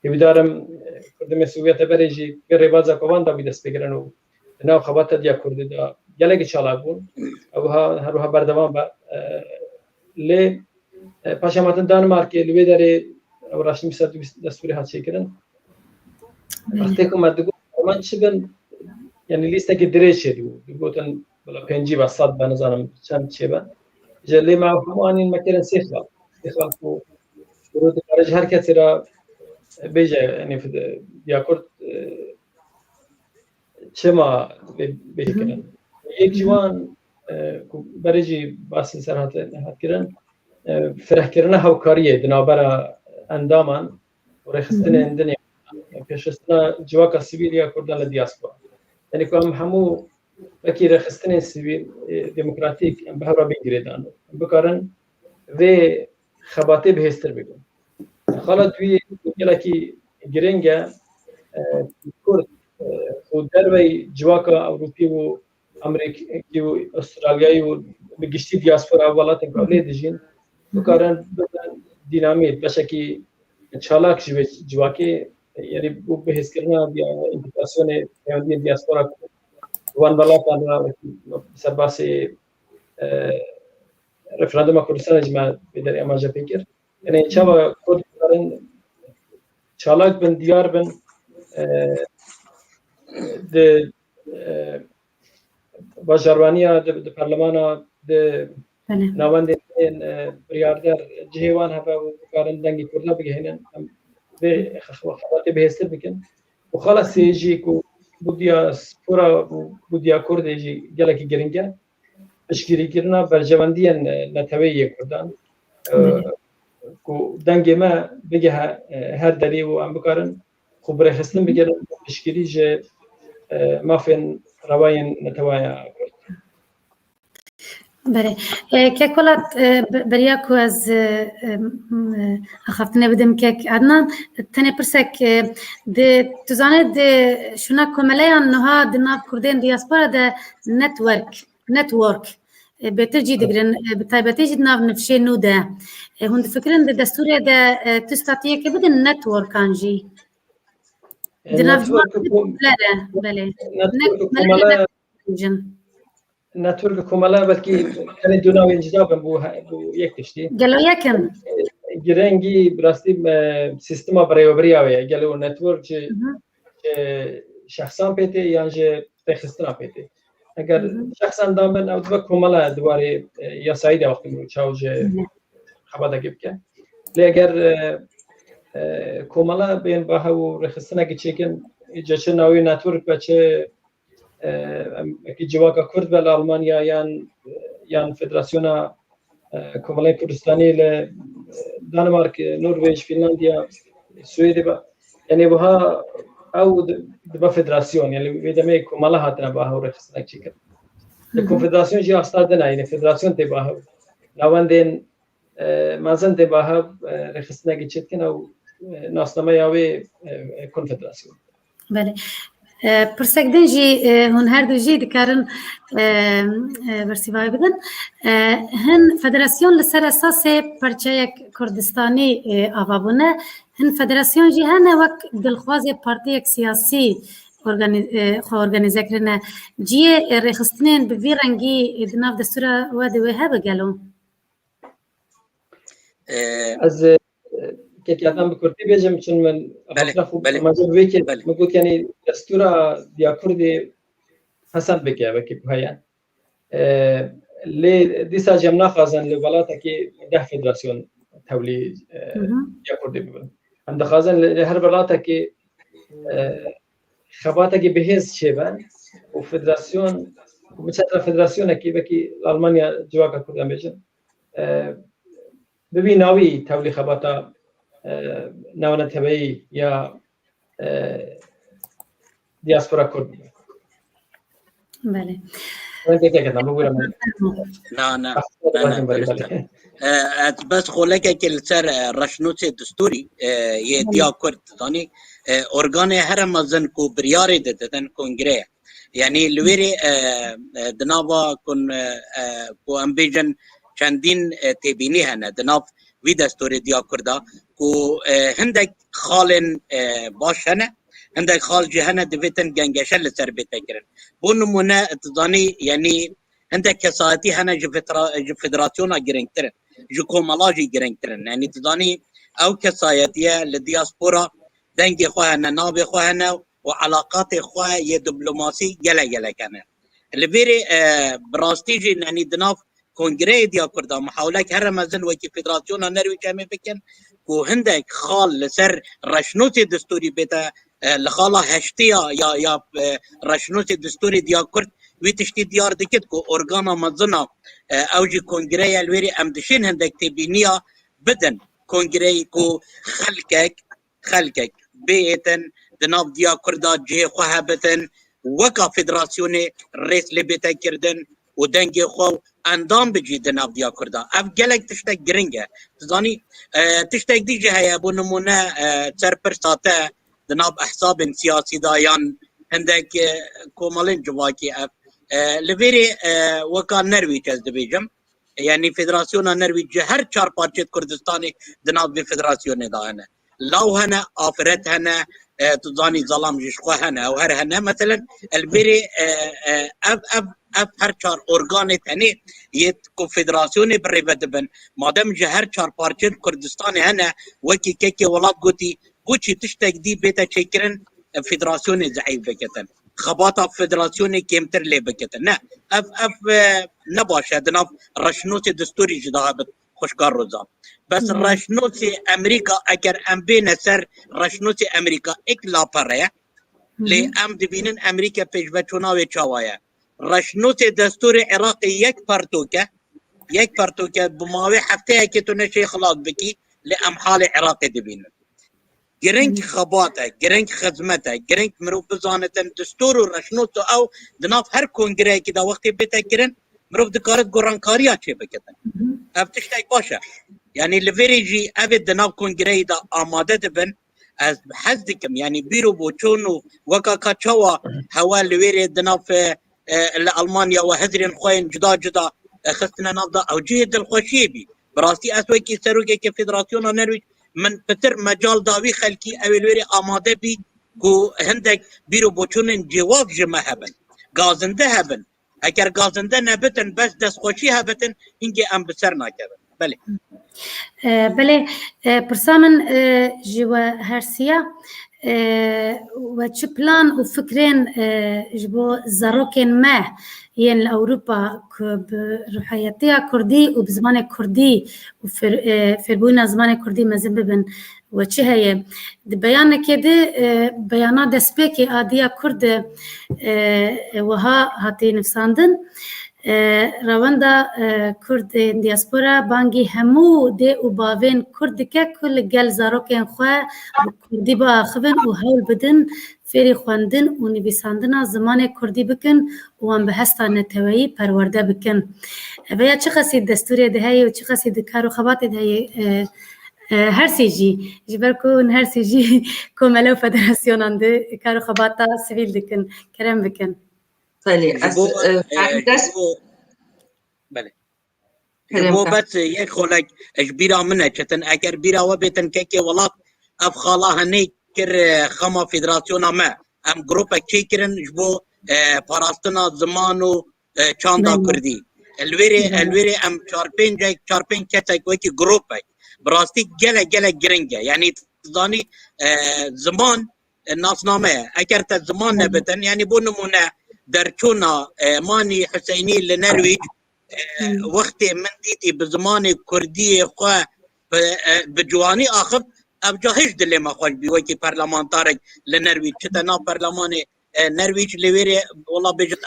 يبدارم كردم سوفيتا بريجي ريبازا كوان دا بيدس بگرنو ناو خبات ديا كرد دا يلغي چالاگون او هروها بردوان با لي پاشاماتن دانمارك لوي داري او راشني مسات دستوري هات شكرن وقتی که مدگو من چیبن یعنی لیست که درش شدیو بگوتن بلا پنجی و صد بنظرم چند چیبن جلی ما همانی مکرن سیخلا کو شروط خارج هر کسی را بیجه یعنی دیاکورد چما بیجه کرن یک جوان برای باسی سرحت کرن فرح کردن هاوکاریه دنابرا اندامان و رخصتن اندنی پیشستنا جواکا سیویلیا کردن لدیاسپورا یعنی که همو وکی رخصتن سیویل دموکراتیک بهورا بگیریدن بکارن و خباته بهستر بگن خالد وی یلکی گرینگه کرد خود دروی جواکا اوروپی و امریکی و استرالیایی و بگشتی دیاسپورا اولات قبلی دیجین بکارن دینامیت بشکی چالاک جواکی يعني بحس كرنا بانتقاسيون يعني الدياسبورا وان بلاط انا سباسي ريفراندوم كردستان جماعه بدر اماجه فكر يعني چاوا كردستان چالاك بن ديار بن د باجروانيا د برلمانا د نواند برياردر جهوان هبا قارن دنگي كردا بگهنن به خبرات بهستر بکن و خلاص سیجی کو بودیا سپورا بودیا کردی گلکی گرینگه اشگیری کردن برجواندی نتویی کردن کو دنگ ما بگه هر دلی و ام بکارن خبره خستن بگیرن اشگیری ج مافن رواین نتوایا بله که کلات بریاکو از اخفتنه بدم که عدنان تنه پرسک ده تزانه ده شونا کملیان نها دناب کردین دیاسپورا ده نتورک بترجي دقرن بتايبتي جدنا بنفشي نودا هند فكرن دستور ده تستطيع كبد النتورك كانجي النتورك بله نتورك كمالا بلكي كان دونا وين جدابن بو يكتشتي قالوا يكن جرنگي براستي سيستما بريوبريا ويا قالوا نتورك شخصان بيتي يعني تخستنا بيتي اگر شخصا دامن او دو كمالا دواري يا سعيد وقت مو تشاوج خبر دقيق كان لأگر كمالا بين باها ورخصنا كيشكن جاش ناوي نتورك بچه اکی جواکا کرد بل آلمانیا یان فدراسیونا کمالای کردستانی ل دانمارک نروژ فنلاندیا سوئد با یعنی وها او دبا فدراسیون یعنی ویدمه کمالا هاتنا باها ورخصنا کیکر الكونفدراسيون جي استادنا يعني فدراسيون تباها لاوندين مازن تباها رخصنا كيتشتكن او ناسنامه ياوي كونفدراسيون بله پرسکدن جی هون هر دو جی دکارن برسیوای بدن هن فدراسیون لسر اساس پرچه کردستانی آوابونه هن فدراسیون جی هن وک دلخواز پارتی یک سیاسی ارگانیزه کرنه جی رخصتنین به وی رنگی دناف دستور و دوی ها بگلو از که آدم بکردی بیجم چون من ماجر ویکی مگود یعنی دستورا دیا کردی حسن بکه وکی بهایا لی دیسا جمنا خازن لولاتا کی 10 فدراسیون تولی دیا کردی ببن هم دخازن لهر ولاتا کی خباتا کی بهز شبن و فدراسیون مثل فدراسیون کی وکی آلمانیا جواکا کردن بیجن ببین ناوی تولی خباتا ناونا تبعی یا دیاسپورا کرد بله نه بس خلاکه که لسر رشنوت دستوری یه دیا کرد دانی ارگان هر مزن کو بریاری دادن کنگره یعنی لویری دنابا کن کو امبیجن چندین تبینی هنه دناب وی دستوری دیا کرده کو هندک خالن باشنه هندک خال جهنه دویتن گنگشه لسر بیتا کرن بو نمونه اتضانی یعنی هندک کسایتی هنه جو فدراسیونا گرنگترن جو کومالاجی گرنگترن یعنی اتضانی او کسایتیه لدیاسپورا دنگ خواهنه ناب خواهنه و علاقات خواه یه دیپلماسی گله کنه لبیری براستیجی یعنی دناف کنگره دیا کرده محاوله که هر مزن وکی فدراسیون نروی کمی بکن که هندک خال لسر رشنوت دستوری بیتا لخالا هشتیا یا رشنوت دستوری دیا کرد وی تشتی دیار دکت که ارگانا مزنا اوجی کنگره الویری امدشین هندک تبینیا بدن کنگره که خلکک بیتن دناب دیا کرده جه خواه بتن وکا فدراسیون ریس لبیتا کردن و دنگ خو اندام بجی دناب دیا کرده اف گلک تشتک گرنگه تزانی تشتک دیجه هیا بو نمونه سرپرساته دناب احساب سیاسی دایان هندک کومالین جواکی اف لویری وکا نرویج از دبیجم یعنی فدراسیون نرویج هر 4 پارچه کردستانی دناب به فدراسیون دایانه لاو هنه آفرت هنه تزانی ظلام جشخوه هنه او هر هنه مثلا البری اف هر 4 ارگان تنی یه کنفدراسیون بری بدبن مادام جه هر 4 پارچه کردستان هنه وکی که ولاد گوتی گوچی تشتک دی بیتا چکرن فدراسیون ضعیف بکتن خباتا فدراسیون کمتر لی بکتن نه اف نباشه دناف رشنوت دستوری جدا بد خوشکار روزا بس رشنوت امریکا اگر ام بین سر رشنوت امریکا ایک لاپره لی ام دبینن امریکا پیشوه چوناوی چاوایه رشنوت دستور عراقی یک پرتوکه بماوی هفته که تو نشی خلاق بکی لی ام حال عراقی دبینن گرنگ خباته گرنگ خدمته گرنگ مرو بزانتن دستور و رشنوت او دناف هر کنگره که دا وقتی بیتا کرن مرو دکارت گرانکاریا چه بکتن افتشتاک باشه یعنی لویری جی اوید دناف کنگره دا آماده دبن از حزدکم یعنی بیرو بوچونو وکا کچوا هوا لویری دناف لألمانيا وهذرين خوين جدا خستنا نافدا او جهد الخوشي بي براستي اسوكي سروكي كفدراسيون نرويج من بتر مجال داوي خلكي اولوري اماده بي كو هندك بيرو بوچونن جواب جمع هبن غازنده هبن اگر غازنده نبتن بس دست خوشي هبتن هنگي ام بسر ناكبن بله بله برسامن جوا هرسيا وچ بلان و فكرين جبو زاروكين ما ين لأوروبا بروحياتيا كردي وبزمان كردي وفربونا زمان كردي مازن ببن وچه هي بيان كده بيانات دسبيكي آديا كرد وها هاتي نفساندن رواندا کرد دیاسپورا بانگی همو دی و باوین کرد که کل گل زاروکین خواه کردی با خوین و هول بدن فری خواندن و نویساندن زمان کردی بکن و هم به هستان نتوایی پرورده بکن ویا چه خاصی دستوری دهایی و چه خاصی دکار و خبات دهایی هر سیجی جبر کن هر سیجی کمالو فدراسیون انده کار و خباتا سویل دکن کرم بکن بله جبو بس یک خلق اش بیرا منه چتن اگر بیرا و بیتن که ولات اف خالا هنی کر خما فدراسیون ما ام گروپ چی کرن جبو پاراستنا زمانو چاندا کردی الویری ام چارپین کتک وکی گروپ براستی گله گرنگه یعنی تزانی زمان ناسنامه اگر تا زمان نبتن یعنی بو نمونه درچونا ماني حسيني لنرويج وقت من ديتي بزمان كردي خو بجواني اخف ابجاهش دلي ما خوش بي وكي برلمانتارك لنرويج تنا برلمان نرويج لويري والله بيجت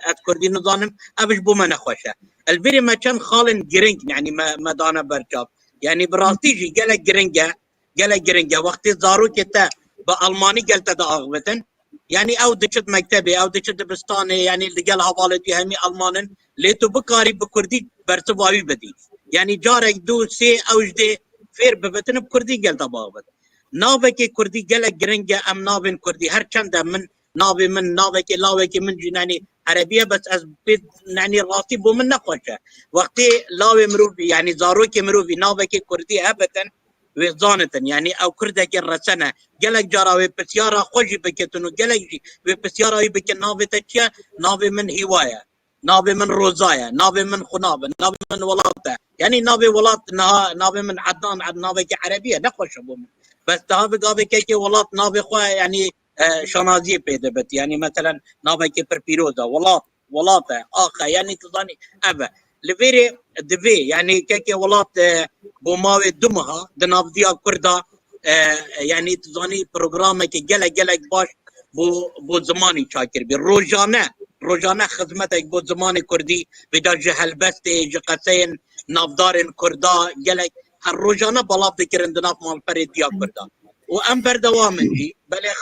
ات كردي نظام ابش بو ما نخوشه الفيري ما كان خالن جرينج يعني ما دانا برجاب يعني براستيجي قال جرينجا وقت زارو كتا بالماني قالت دا اغبتن يعني او دشت مكتبي او دشت دبستاني يعني اللي قال حوالتي همي المانن ليتو بكاري بكردي برتباوي بدي يعني جارك دو سي او جدي فير ببتن بكردي قال تباوت نابكي كردي قال جرنجا ام نابن كردي هر چند من نابي من نابكي لاوكي من جناني عربيه بس از يعني راسي بو من نقوشه وقتي لاوي مروفي يعني زاروكي مروفي نابكي كردي ابتن وزانتن يعني او كردك الرسنه قالك جراوي بسياره خوشي بكتنو قالك بسياره بك نابي تشيا نابي من هوايه نابي من روزايه نابي من خنابه نابي من ولاطه يعني نابي ولاط نابي من عدنان نابي عربيه نخوش بس تهابي قابي كيكي ولاط نابي خو يعني شنازيه بيدبت يعني مثلا نابي كي بربيروزا ولاطه اخا يعني تظني ابا لفيري دفي يعني كيكي ولاط بوماوي دمها دنافديا كردا يعني تظني برنامج جلك باش بو زماني شاكر بي روجانا خدمتك بو زماني كردي بدا جهل بستي جقسين نافدار كردا جلك الروجانا بلاب ذكرن دناف مال فريد ديا كردا وام بردوامنجي بلي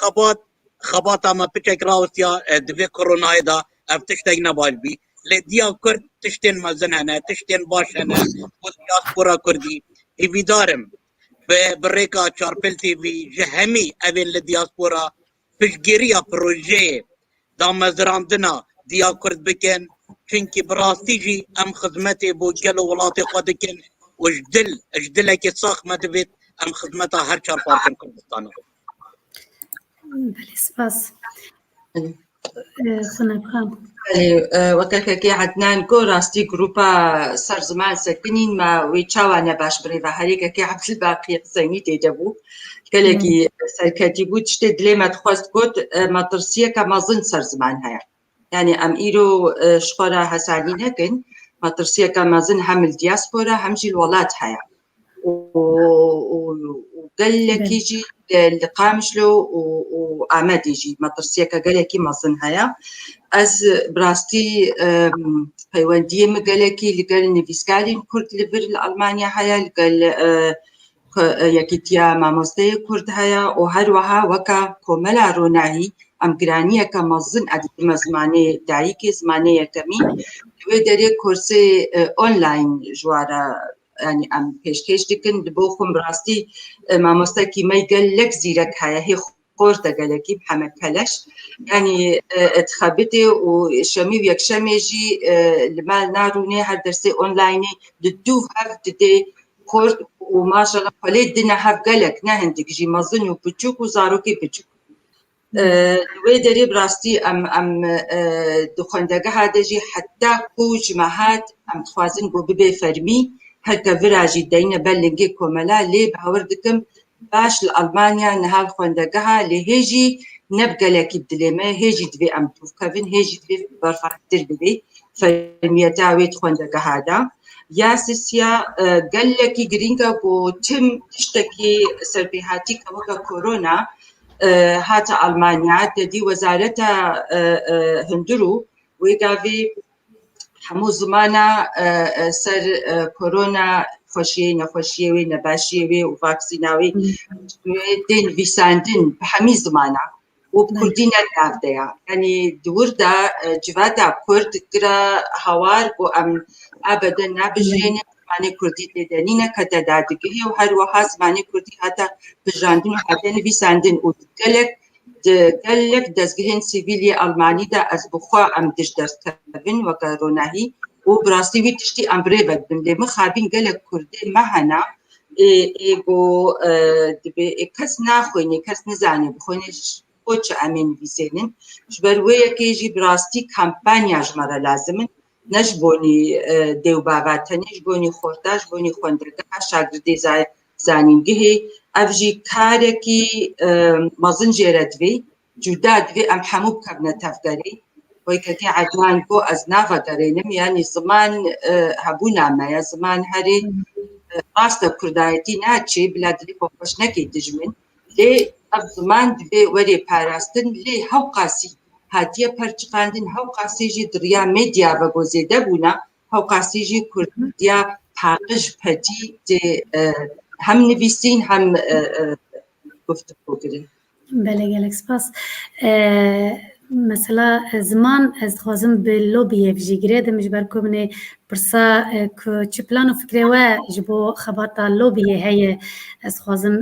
خبات اما بيتك راوسيا دفي كورونا هيدا افتشتك نبالبي لديا كرد تشتين مزنانا تشتين باشانا ودياسبورا كردي ايفيدارم بريكا شاربل تي في جهمي ابن لدياسبورا فشجيريا بروجي دا مزراندنا ديا كرد بكن چنكي براستيجي ام خدمتي بو جلو ولاتي قدكن اجدلك صاخ ما تبيت ام خدمتها هر چار باركن كردستان بله سپاس خنب خان وەکەکەکی عدنان گۆ ڕاستی گروپا سەر زمان سەکنین ما وی چاوانە باش بڕێ بە هەرێکەکەی عەبدول باقی قسەنی تێدەبوو گەلێکی سەرکەتی بوو شتێ دلێمە خۆست گوت مەترسیەکە مەزن سەر زمان هەیە یعنی ئەم ئیرۆ شخۆرە هەسانی نەکەن مەترسیەکە مەزن هەم دیاسپۆرە هەمژی وڵات هەیە وگەلێکیژی لقامشلو وآمديجي مطرسيكا قالكي مظن هيا از براستي پەیوەندیە مگەلێکی لەگەڵ نویسکارین کورد لەبەر لە ئەڵمانیا هەیە لەگەڵ یەکێتیا مامۆستەیە کورد هەیە و هەروەها وەکە کۆمەلا ڕۆناهی ئەم گرانیەکە مەزن ئەدیمە زمانەیە دایکی زمانەیە یەکەمی دوێ دەرێ کورسێ ئۆنلاین ژوارە يعني ام پیشکش دکن بو خم راستی مامۆستەکی مەیگەل لەک زیرەک هەیە هی قورته گەلەکی محەمەد کەلەش ینی اتخابتێ و شەمی و یەکشەمێژی لەمال ناڕوونێ هەر دەرسێ ئۆنلاینێ دوو هەفت دێ قورت و ماشەڵە خولێ دنە هەف گەلک نه هەندێکژی مەزن و بچووک و زارۆکی بچووک وێ دەرێ بڕاستی ئەم خوێندەگەها دەژی حتا و ژمەهات ئەم خوازن بۆ ببێ فەرمی هەرکە ڤراژی دەینە بەر لنگێ کۆمەلا لێ باوەڕ دکم باش لە ئەڵمانیا نەهاڵ خوێندەگەها لێ هێژی نەبگەلێکی بدلێمە هێژی دوێ ئەم تووفکەڤن هێژی دوێ بەرفەحتر ببێ فەرمیەتا وێت خوێندەگەهادا یاسسیا گەلێکی گرینگە بۆ تم تشتێکی سەرپێهاتی کە وەکە کۆرۆنا هاتە ئەڵمانیا دەدی وەزارەتە هەندر و وێگاوێ هەموو زمانە سەر کۆرۆنا خۆشیە نەخۆشیەوێ نەباشیەوێ و ڤاکسیناوێ دێن ویساندن بە هەمی زمانە و کوردی نەداودەیە ینی دووردا جیوادا کورد گرە هەوار بۆ ئەم ئابەدە نابژێنێ زمانی کوردی لێدەنینە کە دەدادگەهێ و هەروەها زمانی کوردی هاتە بژاندن و هاتە نویساندن و گەلێک دەستگەهێن سیڤیلی ئەڵمانیدا ئەس بخوا ئەم دش دەستکەبن وەکە ڕۆناهی و بڕاستیوی تشتی ئەم برێ بەدبن لێ مخابین گەلێک کوردی مەهەنا بۆ کەس ناخوێنێ کەس نزانێ بخۆێنێ بۆچە ئەمێ نویسێنن ji ber wê yekê bi rastî kampanya ji me re lazim in ne ji bonî dêwbava tenê ji bonî xorta ji bonî xwendegeha şagirdê zanîngehê ev jî karekî mezin jê re divê cuda divê em hemû bikevne tevgerê wekekê ednan got ez navegerênim yanî ziman hebûna me ya ziman herê rast e kurdayetî naçê bila dilê xweş nekê dijmin lê ev ziman divê werê parastin lê hew qasî hatiye perçiqandin hew qasî jî diriya medya vegozêde bûna hew qasî jî kurdiya paqij petî dê hem nivîsîn hem guftugû kirin. بله گلک سپاس مثلا زمان از خوازم به لوبی افجی گریدم جبر کومنه پرسا که چه پلان و فکره و جبو خباتا لوبی هی از خوازم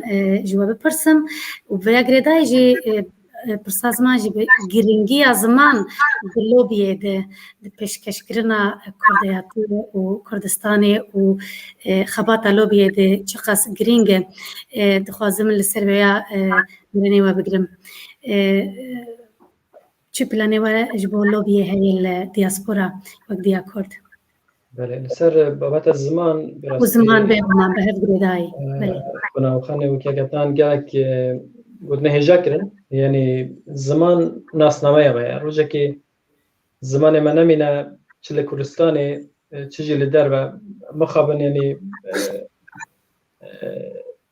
جواب پرسم و به گریدای جی پرسا زمان جی گرینگی زمان به لوبی ده پیشکش کردن کردیاتی و کردستانی و خباتا لوبی ده چقدر گرینگه دخوازم لسربیا مرنی و بگرم چه پلانه و جبو لوبی هی الدیاسپورا وقت دیا کرد بله لسر بابت الزمان وزمان بهمان به هف گریدای بله كنا وخانه وكاكتان قالك قلنا هجا كرن يعني زمان ناس نمايا بها روجكي زمان ما نمينا چل كردستاني تجي للدربة مخابن يعني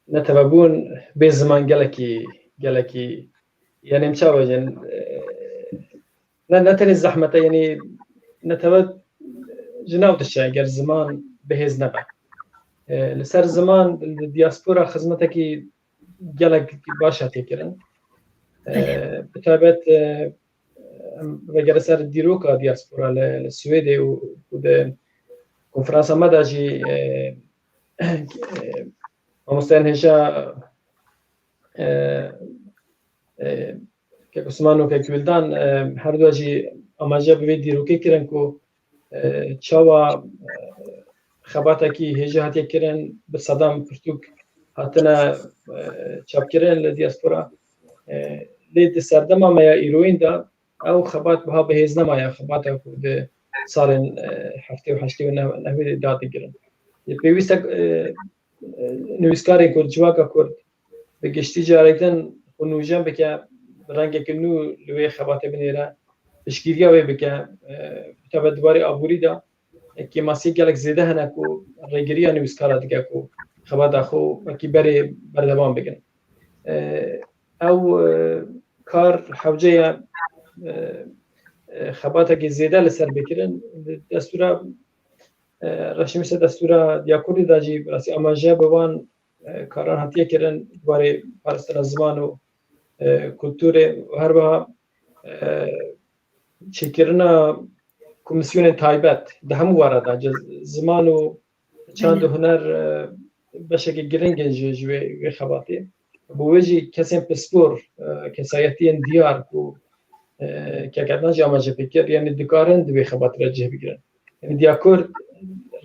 نتبابون بين زمان قالكي يعني مشاوجن نتني الزحمة يعني نتباد جناوت الشيء قال زمان بهز نبع لسر زمان الدياسبورا خدمتكي قالك باشا تكرن بتابت وقال سر الديروكا دياسبورا للسويدي وده كونفرنسا مداجي ومستان هجا كعثمانو ككولدان هر دو جي اماجا به دیروکی کرن کو چاوا خباتا کی هجا هات کرن به صدام پرتوک هاتنا چاپ کرن لدیاسپورا لید سردما ما ایروین دا او خبات بها به هزنا ما خباتا کو ده صار هفته و هشته و نحوی داد کرن پیوست نویسکاری کرد جواکا کرد به گشتی جارکتن خونوجان بکه رنگ کنو لوی خباته بنیره تشکیلیا وی بکه تابع دوباره آبوری دا که ماسی گلک زیده هنه کو ریگریا نویسکارا دیگه کو خبات آخو کی بری بردوام بگن او کار حوجه خباته که زیده لسر بکرن دستورا رشمیسه دستورا دیاکوری دا جی براسی اماجه بوان کاران هاتیه کرن دوباره پرستن زمان و کلتور هر با چکرنا کمیسیون تایبت ده همو وارد زمان و چند هنر بشه که گرنگ جوی خباتی بوجي كسم بسبور كسايتين ديار كو كأكدنا جامعة فكر يعني دكارن دبي خبط رجع بيجرن يعني دياكور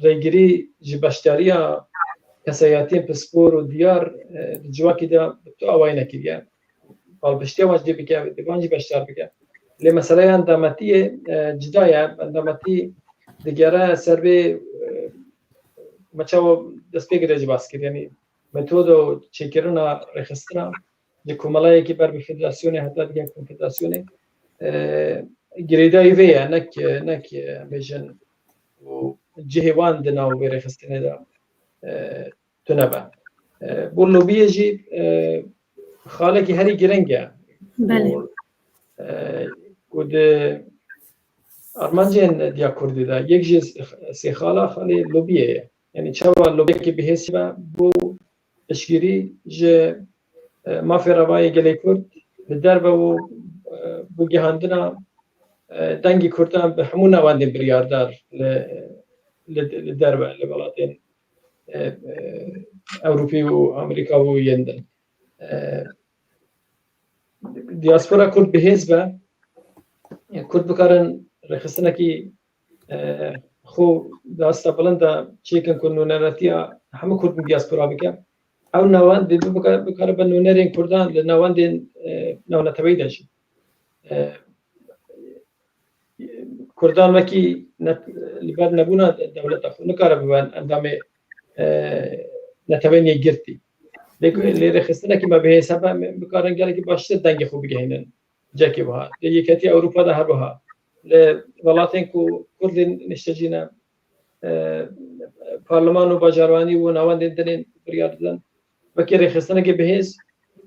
رجري جبشتريا كسايتين بسبور وديار الجوا كده بتوعينا كده قال بشتي واجد بيجا دبانجي بشتار بيجا لمثلا عندماتي جدايا عندماتي دجارة سربي ما تشاو دسبيك رج باسكت يعني متودو تشيكرنا رخصتنا لكملاي كبر بفدراسيون حتى دي كونفدراسيون جريدا يفيا نك بيجن وجهوان دنا ورخصتنا دا تنبا بولو بيجي خالك هري جرنجا بله كود أرمانجين ديا كردي دا یک جز خالی لوبیه یعنی چهار لوبیه که بهش با بو اشگیری ج مافی روایی گلی کرد بدر بو جهاندنا دنگی کردن به همون نواندی بریاردار لدر با لبلاتین أوروبي وأمريكا ويندن دیاسپورا کرد بهزبه کرد بکارن رخصتنا کی خو داستا بلندا چیکن کنو نراتیا همه کرد دیاسپورا بکن او نوان دی بکار بنو نرین کردان لنوان دی نوان تبعیدش کردان وکی لبعد نبونا دولت خو نکاره ببن اندام نتبعینی گرتی لرخصتنا کی ما به حساب بکارن گله کی باشته دنگ خوب بگهینن جاکی بها یکتی اروپا ده هر بها لولاتین کو کرد نشتجینا پارلمان و باجروانی و نوان دندن بریاردن وکی رخصتنا کی بهز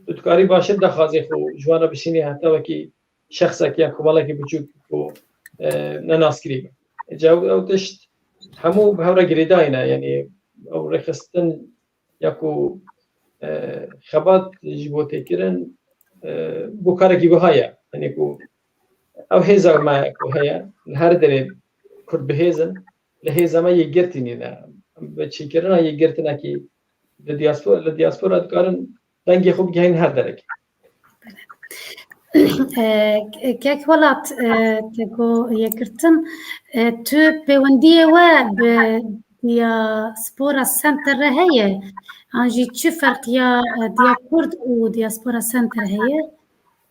دکاری باشه ده خازی خو جوانا بشینی حتی وکی شخصا کی کومالا کی بچوک کو نناسکری جاو او تشت همو بهورا گریداینا یعنی او رخصتن یاکو خبات جبوتي كرن بوكارا كي بهايا يعني كو او هيزا ما كو هيا الهر دري كرد بهيزن لهيزا ما يجرتني نا بتشي كرنا يجرتنا كي الدياسبورا كارن دنگي خوب جهين هر درك كيك ولات تكو يكرتن تو بونديه و دياسبورا سنتر هي انجي چه فرق يا ديا كرد و دياسبورا سنتر هي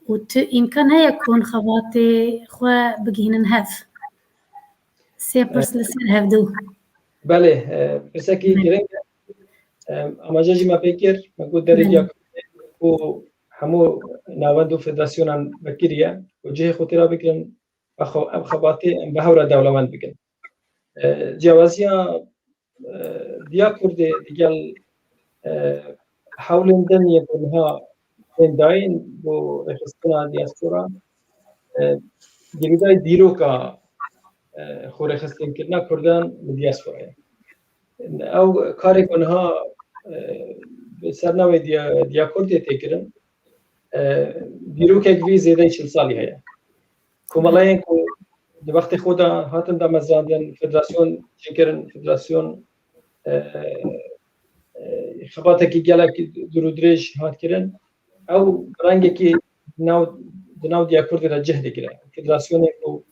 و امكان هي يكون خواتي خو بگينن هف سيبرس لسر هفدو بله بسكي جرين اما جاجي ما بكر ما قد درجة و همو ناوندو فدراسيون بكريا وجه خطيرة بكرن خباتي بهورا دولمان بكن جوازيا ديا كرد ديال حاولن يكونها من داين بو رخصتنا دياسپورا جريداي ديروكا خو رخصتن كرنا كردان دياسپورا او كاري كونها بسرناوي ديا كرد تكرن ديروكا كوي زيادة 40 سالي هيا كومالاين كو د وقت خدا هاتن دا مزاندن فدراسيون شكرن فدراسيون خباته کی گله کی درودریش هات کردن او رنگی کی ناو دیا کرد را جهد کردن فدراسیون کو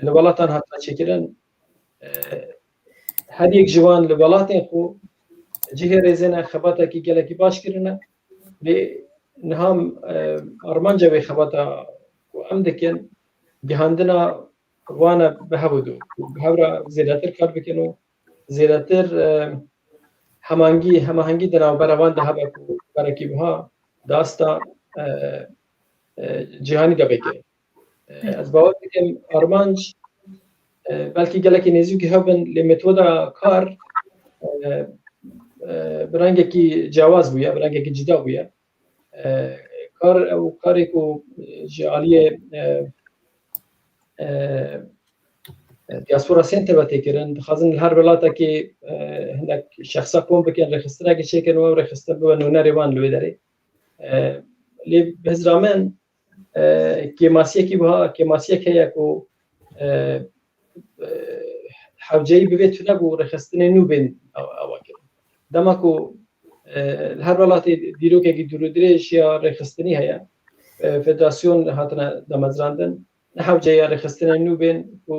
لولاتان هات چکردن هر یک جوان لولاتن کو جه رزنا خباته کی گله کی باش کردن ل نهم ارمانجا به خباته کو امدکن جهاندنا وانا بهودو بهورا زیادتر کار بکنو زیادتر هماهنگی در برابر ده با برکیبها داستا جهانی دا بکه از باور میکنم آرمانج بلکه گلکی نزدیکی هبن لمتودا کار برانگه کی جواز بویا برانگه کی جدا بویا کار او کاری کو جالیه دیاسپورا سنتر باتی کردن خازن هر بلاتا که هناك شخصا قوم بکن رخصتنا که چه کنو رخصتنا بونو نریوان لوی داری لی بهزرامن که ماسیه کی بها که ماسیه که یکو حوجهی ببیت نبو رخصتنا نو بین اواکر دما کو هر ولاتی دیروکێکی دوورودرێژ یا ڕێخستنی هەیە فدراسیۆن هاتنە دەمەزراندن نەحەوت جێ یا ڕێخستنە نو بێن و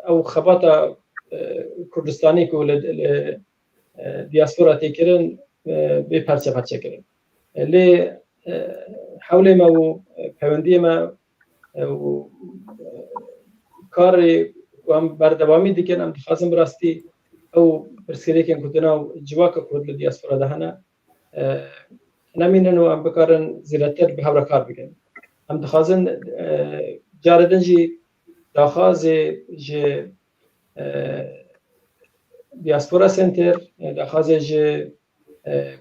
ئەو خەباتە کوردستانی و لە دیاسپۆرا تێکردن بێ پەرچە پەرچەکردن لێ حولێمە و پەیوەندیمە و کارێ بەردەوامی دیکەن ئەم دخوازم بڕاستی ئەو پرسیارێکیان کوردنا و جواکە کورد لە دیاسپۆرادا هەنا نەمینن و ئەم بکارن زیرەتر بە هەورە کار بکەن ئەم دخوازن جارە دەنجی داخوازێ ژێ دیاسپۆرا سنتر داخوازێ ژێ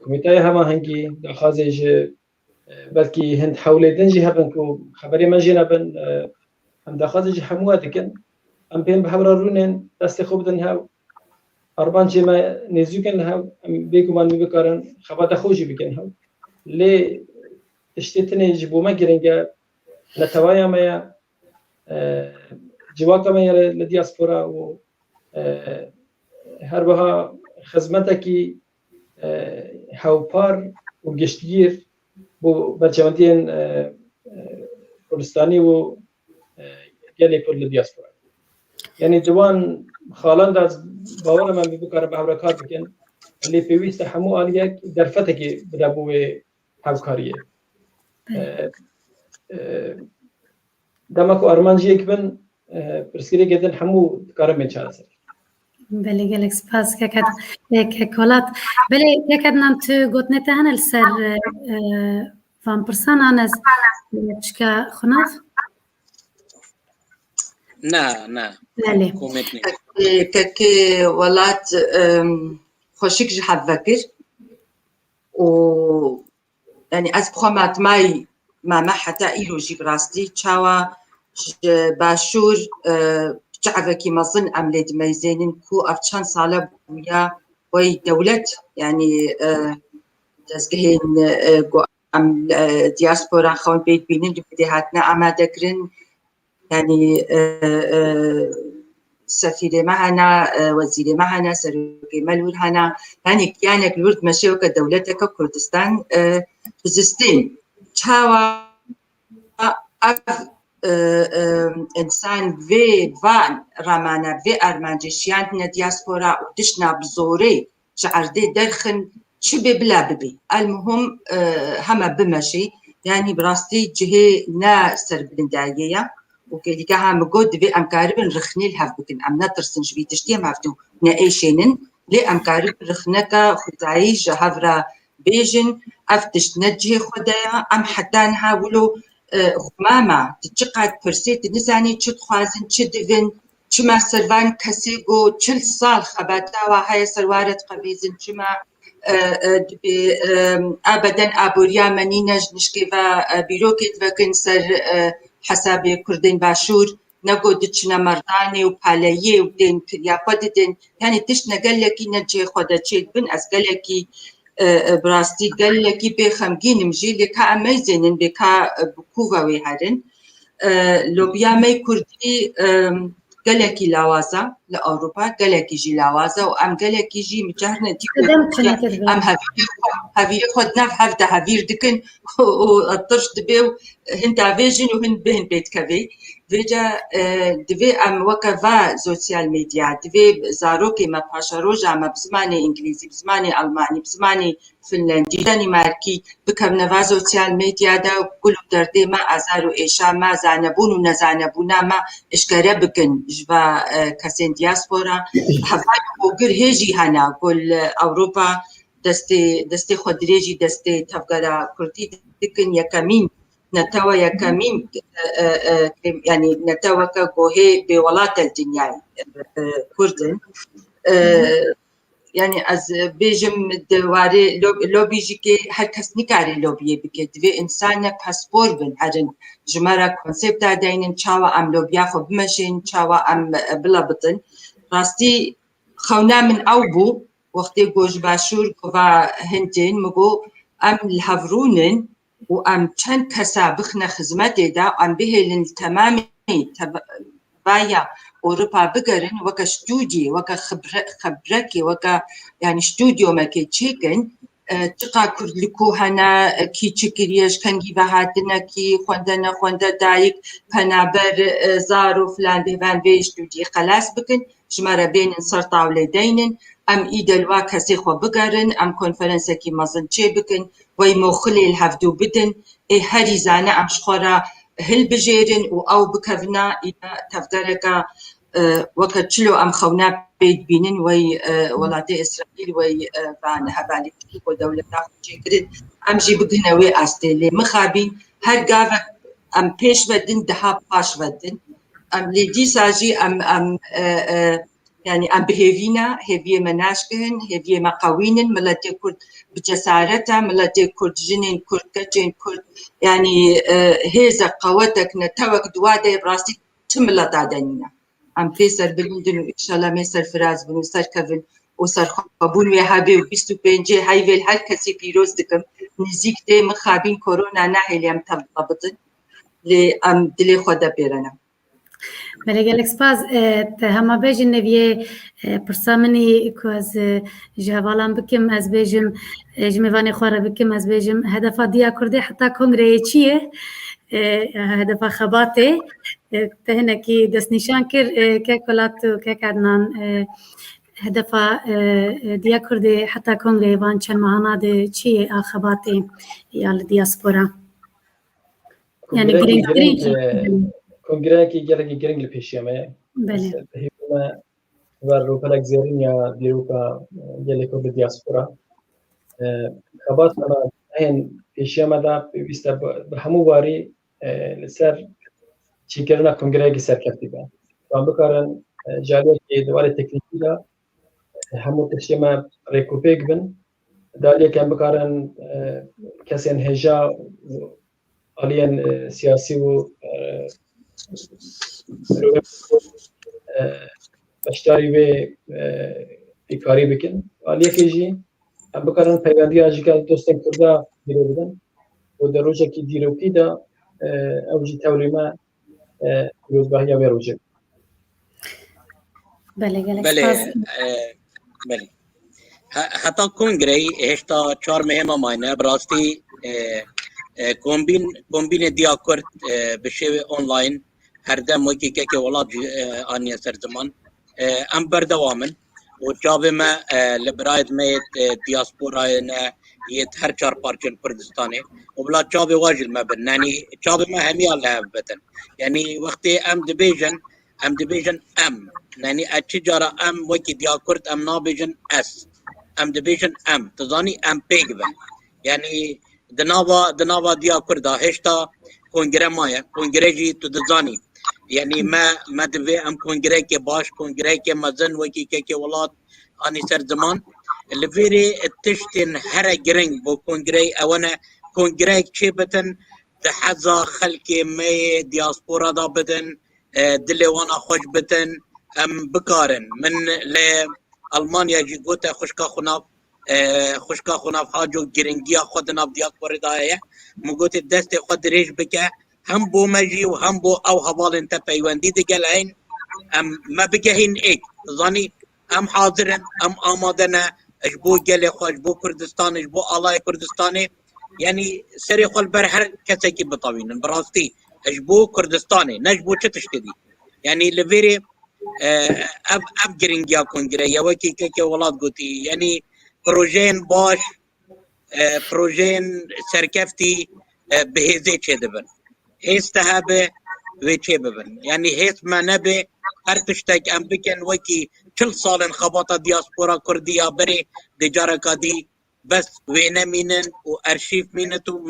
کۆمیتای هەماهەنگی داخوازێ ژێ بەلکی هەند حولێ دەنجی هەبن و خەبەرێ مەژێ نەبن ئەم داخوازێکی هەمووە دەکەن ئەم پێم بە هەورە ڕوونێن دەستی خۆ بدەن هاو ئەربان چێمە نێزووکەن هاو ئەم بێگومان بکارن خەباتە خۆشی بکەن هەو لێ تشتێتنێژ بۆمە گرنگە لە تەوایەمەیە جواکەمەیە لە دیاسپۆرا و هەروەها خزمەتێکی هاوپار و گشتگیر بۆ بەرچەوەندیان کوردستانی و gelê Kurd li diaspora yani ciwan xalan da bawer me bikare bi hevra kar bikin lê pêwîst e hemû aliyek derfetekê bide bû wê hevkariyê dema ku armanciyek bin pirsgirêkê din hemû dikarin bên çareser بله gelek spas kek halat bele yekadnan tu gotnete hene li ser van pirsanan ez çika xunaf نه بله كي ولات خوشيك جحد ذكر و يعني از بخوامات ماي ما حتى إلو جيب راستي تشاوا باشور جعفكي مظن عملت ميزانين كو أفتشان صالة ويا وي دولة يعني دزجهين عم دياسبورا خون بيت بينين بديهاتنا أما ذكرن يعني سفيرة معنا وزيرة معنا سروقي ملول هنا يعني كيانك الورد مشيوك دولتك كردستان بزستين تشاوا إنسان في فان رامانا في أرمانجيشيان دياسبورا وتشنا بزوري شعردي درخن شبه بلا ببي المهم هما بمشي يعني براستي جهي نا سربلنداية وكذلك هم جود في أمكاربن رخني الهف بكن أم نترسن شبي تشتيم هفتو نأيشينن لي أمكارب رخنكا خدايج هفرا بيجن أفتش نجي خدايا أم حتى نحاولوا خماما تتشقد برسيت نساني تشد خوازن تشدفن تشما سرفان كسيجو تشل صال خباتا وهاي سروارة قبيزن تشما أبدا أبوريا منينج نشكيفا بيروكيت وكن سر حساب كردين باشور نقول دتشنا مرداني وباليه ودين كريا قددن يعني تشنا قال لك نجي خدا تشيد بن أس قال لك براستي قال لك بخمجين مجيل لك أميزين بك بكوفا ويهرن لو بيا ماي كردي قال لك لاوازا لأوروبا قال لك يجي لاوازا وأم قال لك يجي مجهرنا ديكو أم هافير خد ناف هفدا هافير دكن والطرش دبيو هن تافيجن وهن بهن بيت كافي فيجا دبي أم وكفا سوشيال ميديا دبي زاروكي ما باشاروجا ما بزماني إنجليزي بزماني ألماني بزماني فنلندي دنماركي بكم نفا سوشيال ميديا دا كل دردي ما أزارو إيشا ما زانبون ونزانبونا ما إشكارا بكن جبا كسين دياسبورا هفاي وقر هيجي هنا كل أوروبا دستي خدريجي دستي تفقرا كرتي دكن يكمين نتوى يكمين يعني نتوى كجوهي بولاة الدنيا كردن يعني از بيجم دواري لو بيجي كي هر كس نكاري لو بيجي دوي إنسان باسبور بن هرن جمرة كونسيبت داينن شاوا أم لو بياخو بمشين شاوا أم بلا بطن راستي خونا من أوبو وقتی گوش باشور گوا هندین مگو ام الهورونن و ام چند کسا بخنا خدمت دا ام بهلن تمامی بایا أوروبا بقرن وكا استوديو وكا خبركي وكا يعني استوديو ما كي تشيكن تقا كرد لكوهنا كي تشكريش كان جيبا هاتنا كي خوندا دايك بنابر زارو فلان ديفان في استوديو خلاص بكن جمارة بين صرطا ولدين ام ايدلوا كسي خو بقرن ام كونفرنسا كي مازن تشي بكن وي موخلي الهفدو بدن اي هاري زانا ام شخورا هل بجيرن او بكفنا اذا تفدرك وقت شلو ام خونا بيت بينن وي ولاتي اسرائيل وي فان هبالي ودولة تاخد ام جي بقنا وي استيلي مخابين هر قافة ام بيش ودن دها باش ودن ام لدي ساجي ام يعني ام بهيفينا هيفيه مناشكهن هيفيه مقاوينن ملاتي كرد بجسارتها ملاتي كرد جنين كرد كجين كرد يعني هيزا قوتك نتوك دوادة براسي تملا دادنينا ام بيسر بلندن ان شاء الله ميسر فراز بن وسر كفن وسر خبون وهابي وبيستو بينجي هايفيل هر كسي بيروز دكم نزيك دي مخابين كورونا ناهي ام تبطن لي ام دلي خدا بيرنا بله سپاس هما بیجن نویه پرسامنی که از جوالان بکم از بیجم جمیوانی خواره بکم از بیجم هدف دیا کرده حتی کنگره چیه هدف خباته تهنه کی دست نشان کر که کلاتو که کردنان هدف دیا کرده حتی کنگره وان چند ماهانه ده چیه خباته یا دیاسپورا یعنی گرینگ کنگره کی گلگی گرینگ لپیشیمه بله هیما و روپلک زیرین یا دیروکا گلکو به دیاسپورا خبات ما این پیشیمه دا بیست به همو باری لسر چیکرنا کنگره کی سرکفتی با و بکارن جالب که دوار تکنیکی دا همو پیشیمه ریکوپیک بن دالیه که بکارن کسی انهجا آلین سیاسی و باشداری و بیکاری بکن آلیه که جی ام بکارن پیوندی آجی که دوستان کرده دیرو بدن و در روزه که دیرو پیدا اوجی تولیمه روزباهی و روزه بله حتی کنگره هشتا 4 مهمه ماینه براستی کومبین دیا کرد به شیوه آنلاین هر دم وکی که ولاد آنیا سر زمان ام بردوامن و جاب ما لبراید میت دیاسپورای نه یه هر 4 پارچن کردستانی و بلا جاب واجد ما بن یعنی جاب ما همیال له بدن یعنی وقتی ام دبیجن یعنی اتجارا ام وکی دیا کرد ام نابیجن اس ام دبیجن ام تزانی ام پیگ بن یعنی دناوا دیا کردا هشتا کنگره مایه کنگره جی تو دزانی یعنی ما دوی ام کنگره که باش کنگره که مزن وکی که ولاد آنی سر زمان لفیری تشتین هر گرنگ بو کنگره اوانه کنگره چه بتن ده حزا خلکی می دیاسپورا دا بدن دلوانا خوش بتن ام بکارن من لألمانیا جی گوته خوشکا خناف حاجو گرنگیا خود ناف دیاسپورا دایه مگوت دست خود ریش بکه هم بو مجی و هم بو او حوال انت پیوندی دیگل این ما بگهین ایک زانی ام حاضرن ام آمادنه اش بو گل خو اش بو کردستان اش بو آلای کردستانی یعنی سری خل بر هر کسی که بطاوینن براستی اش بو کردستانی نش بو چه تشتدی یعنی لویری اب گرینگیا کنگره یا وکی که ولاد گوتی یعنی پروژین باش پروژین سرکفتی بهزه چه دبن هیست هبه و چه ببن یعنی هیست ما نبه هر تشتک ام بکن وکی 40 سال خباطه دیاسپورا کردیا بری دجاره کادی بس وینه مینن و ارشیف مینتو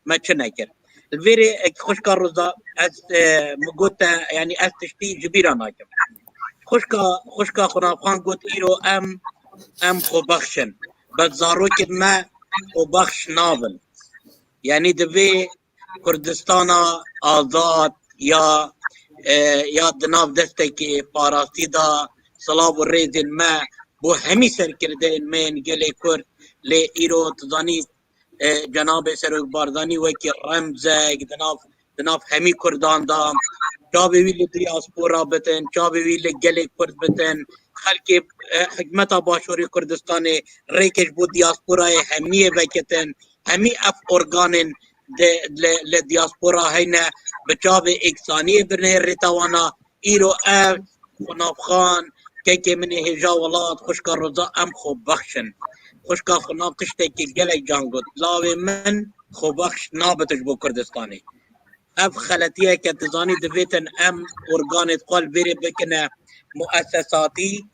ما چه نکر الویری خوشکا روزا از مگوتا یعنی از تشتی جبیرا ناکم خوشکا خنافخان گوت ایرو ام خو بخشن بس زاروک ما خو بخش نابن یعنی دوی کردستان آزاد یا دناف دسته که پاراستی دا صلاب و ریزن ما بو همی سر کرده من گله کرد لی ایرو تزانی جناب سروک باردانی وکی رمزک دناف همی کردان دا چاوی وی دیاسپورا بتن چاوی وی گلک کرد بتن خلک حکمت باشوری کردستان ریکش بود دیاسپورا همیه بکتن همی اف ارگانن ل دیاسپورا هینا بچاوی اکسانی برنه ریتوانا ایرو خناب خان که من هجا ولاد خوشکا روزا ام خوب بخشن خوشکا خناب تشتی که گلک جانگود لاوی من خوب بخش نابتش بو کردستانی اف خلطیه که تزانی دویتن ام ارگانت قال بری بکنه مؤسساتی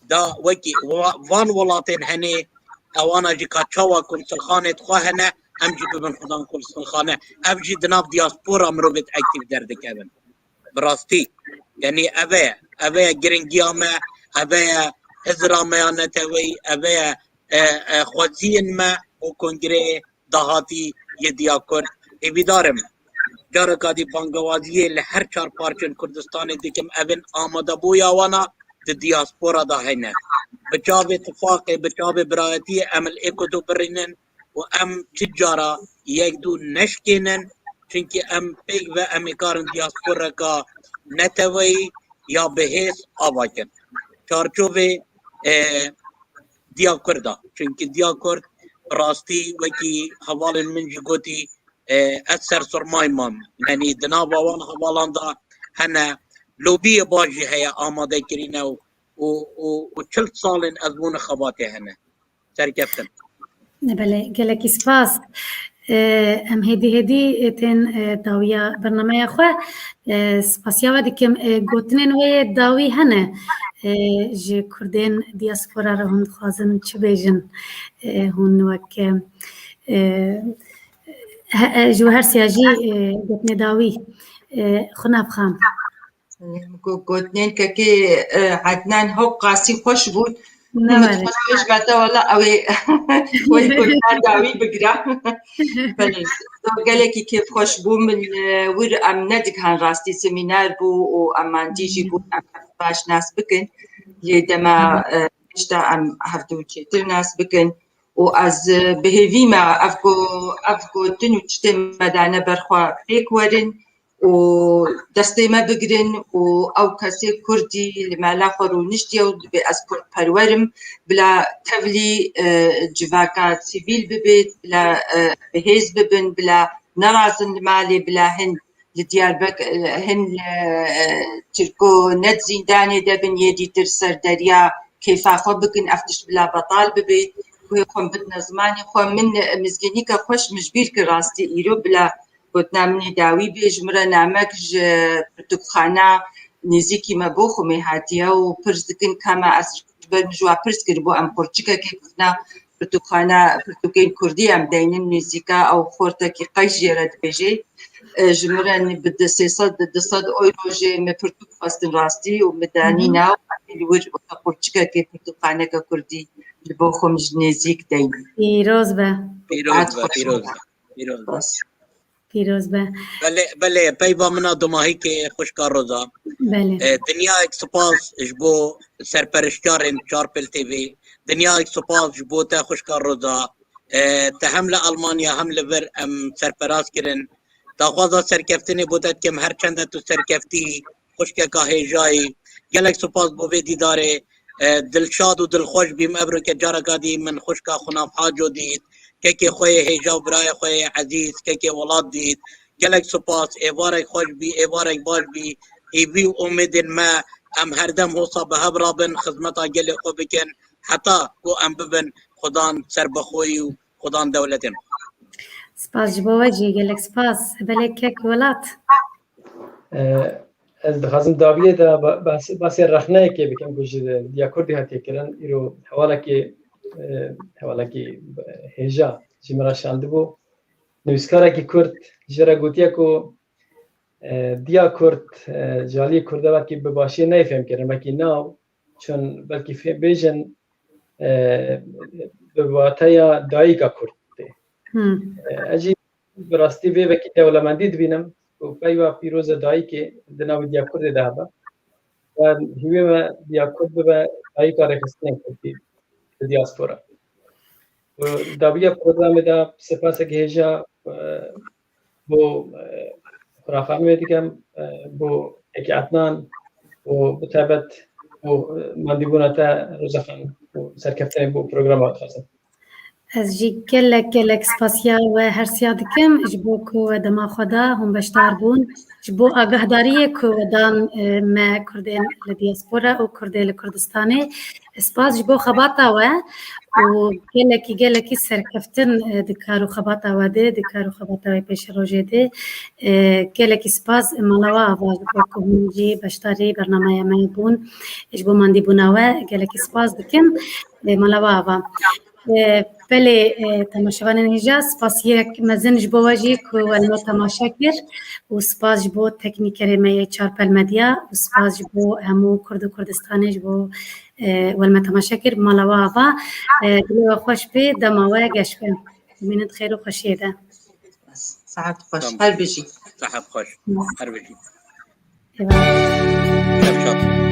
دا وکی وان ولاتین هنه اوانا جی کچاوا کنسلخانت خواه هنه ام جی ببن خودان کنسلخانه اف جی دناف دیاسپورا مروبت اکتیو درده کبن براستی یعنی اوه گرنگیامه اوه هزراميانتوي اوه خوزين ما و کنگره دهاتی یه دیاکر ایویدارم جارکا دی بانگوازیه لهر چار پارچن کردستان دیکم اوین آماده بویا وانا دی دیاسپورا دا هینه بچاب اتفاق بچاب برایتی عمل ایکو دو برینن و ام تجارا یک دو نشکینن چونکه ام پیگ و امیکارن دیاسپورا کا نتوی یا بهیس آواکن چارچوه دیاکر دا چونکه دیاکر راستی وکی حوال من جگوتی اثر سرمای مام یعنی دناب وان حوالان دا هنه لوبی باجی هیا آماده کرینه و 40 سال از بون خباته هنه سرکفتن بله گلکی سپاس ام هدی تن داویا برنامه خو سپاسیا و دیکم گوتنن و داوی هنه ج کردن دیاسپورا رو هند خوازن چه بیجن هون وک جوهر سیاجی گوتن داوی خناب خان گوتنین که عدنان هو قاسی خوش بود نماره مش بعدا والله اوي وي كنا داوي بقرا بليز قال لك كيف خوش بو من ور ام ندك هان راستي سيمينار بو و امان تيجي بو باش ناس بكن لدما اشتا ام هفتو تشتر ناس بكن و از بهيفي ما افكو تنو تشتم مدانا برخوا بيك ورن و دستي ما بقرن و او كسي كردي لما لاخر ونشتي و از كرد پرورم بلا تولي جواكا سيفيل ببيت بلا بهيز ببن بلا نرازن المالي بلا هن لديار بك هن تركو ند زنداني دبن يدي ترسر دريا كيف اخو بكن افتش بلا بطال ببيت ويخون بدنا زماني خو من مزجنيكا خوش مجبير كراستي ايرو بلا گوتنا منی داوی بیج مرا نامک ج پرتوخانه نزیکی ما بو خو می هاتیه و پرز دکن کما اصر بر مجوا پرز کرد بو ام پرچیکا که گوتنا پرتوخانه پرتوکین کردی ام دینن نزیکا او خورتا که قیش جرد بیجی جمرا بده 300 اورو جه می پرتوک فاستن راستی و مدانی ناو الوج پرچیکا که پرتوخانه که کردی بو خو مج نزیک دین پیروز به پیروز به بله پیبا منا دماهی که خوشکار روزا بله دنیا ایک سپاس جبو سرپرشتارن چارپل تیوی دنیا ایک سپاس جبو تا خوشکار روزا تا هم لألمانیا هم لور ام سرپراز کرن تا خوازا سرکفتنی بودت کم هر چند تو سرکفتی خوشکا که هیجایی گلک سپاس بو ویدی داره دلشاد و دلخوش بیم ابرو که جارکا دی من خوشکا خناف حاجو دید که خوی هیجا برای خوی عزیز که ولاد دید گلک سپاس ایوارک خوش بی ایوارک باش بی ایوی امیدن ما ام هردم حوصا به هب رابن خدمتا گل خو بکن حتی کو ام ببن خدان سر بخوی و خدان دولتن سپاس جبو وجی گلک سپاس بله که ولات از دخوازم داویه دا باسی رخنه که بکن گوشید دیاکردی هاتی کرن ایرو حوالا که هیجا جمرا شانده بو نویسکارا که کرد جرا گوتیا کو دیا کرد جالی کرده وکی بباشی نیفهم کرن وکی ناو چون بلکی فهم بیجن بباتایا دایی که کرد اجی براستی وی وکی دولمندی دبینم و پیوا پیروز دایی که دناوی دیا کرد ده با و هیوی ما دیا کرد ببا دایی که رخصتن کردی دیاسپورا و داویه پروگرام دا سپاس که هجا بو خرافه دیگم بو اکی عدنان و بتابت و مندیبونتا روزخان و سرکفتن بو پروگرامات خاصه از جی گلک سپاسیا و هرسیا دکم جبو کو دما خدا هم بشتار بون جبو آگاهداری کو دان ما کردین لدیاسپورا و کرده لکردستانه سپاس جبو خباتا و گلکی سرکفتن دکارو خباتا و ده دکارو خباتا و پیش روژه ده گلکی سپاس ملاوا آواز بو کمونجی بشتاری برنامه ما بون جبو مندی بوناوه گلکی سپاس دکم ملاوا آواز بله تماشاوان اینجا سپاس یک مزن جبو واجی که ولنو تماشا کر و سپاس جبو تکنیکر می چارپل مدیا و سپاس جبو همو کرد و کردستان جبو ولما تماشا کر مالاوا آوا دلو خوش به دماوه گشت به منت خیر و خوشیه ده صحت خوش هر بجی صحت خوش هر بجی ایوان شب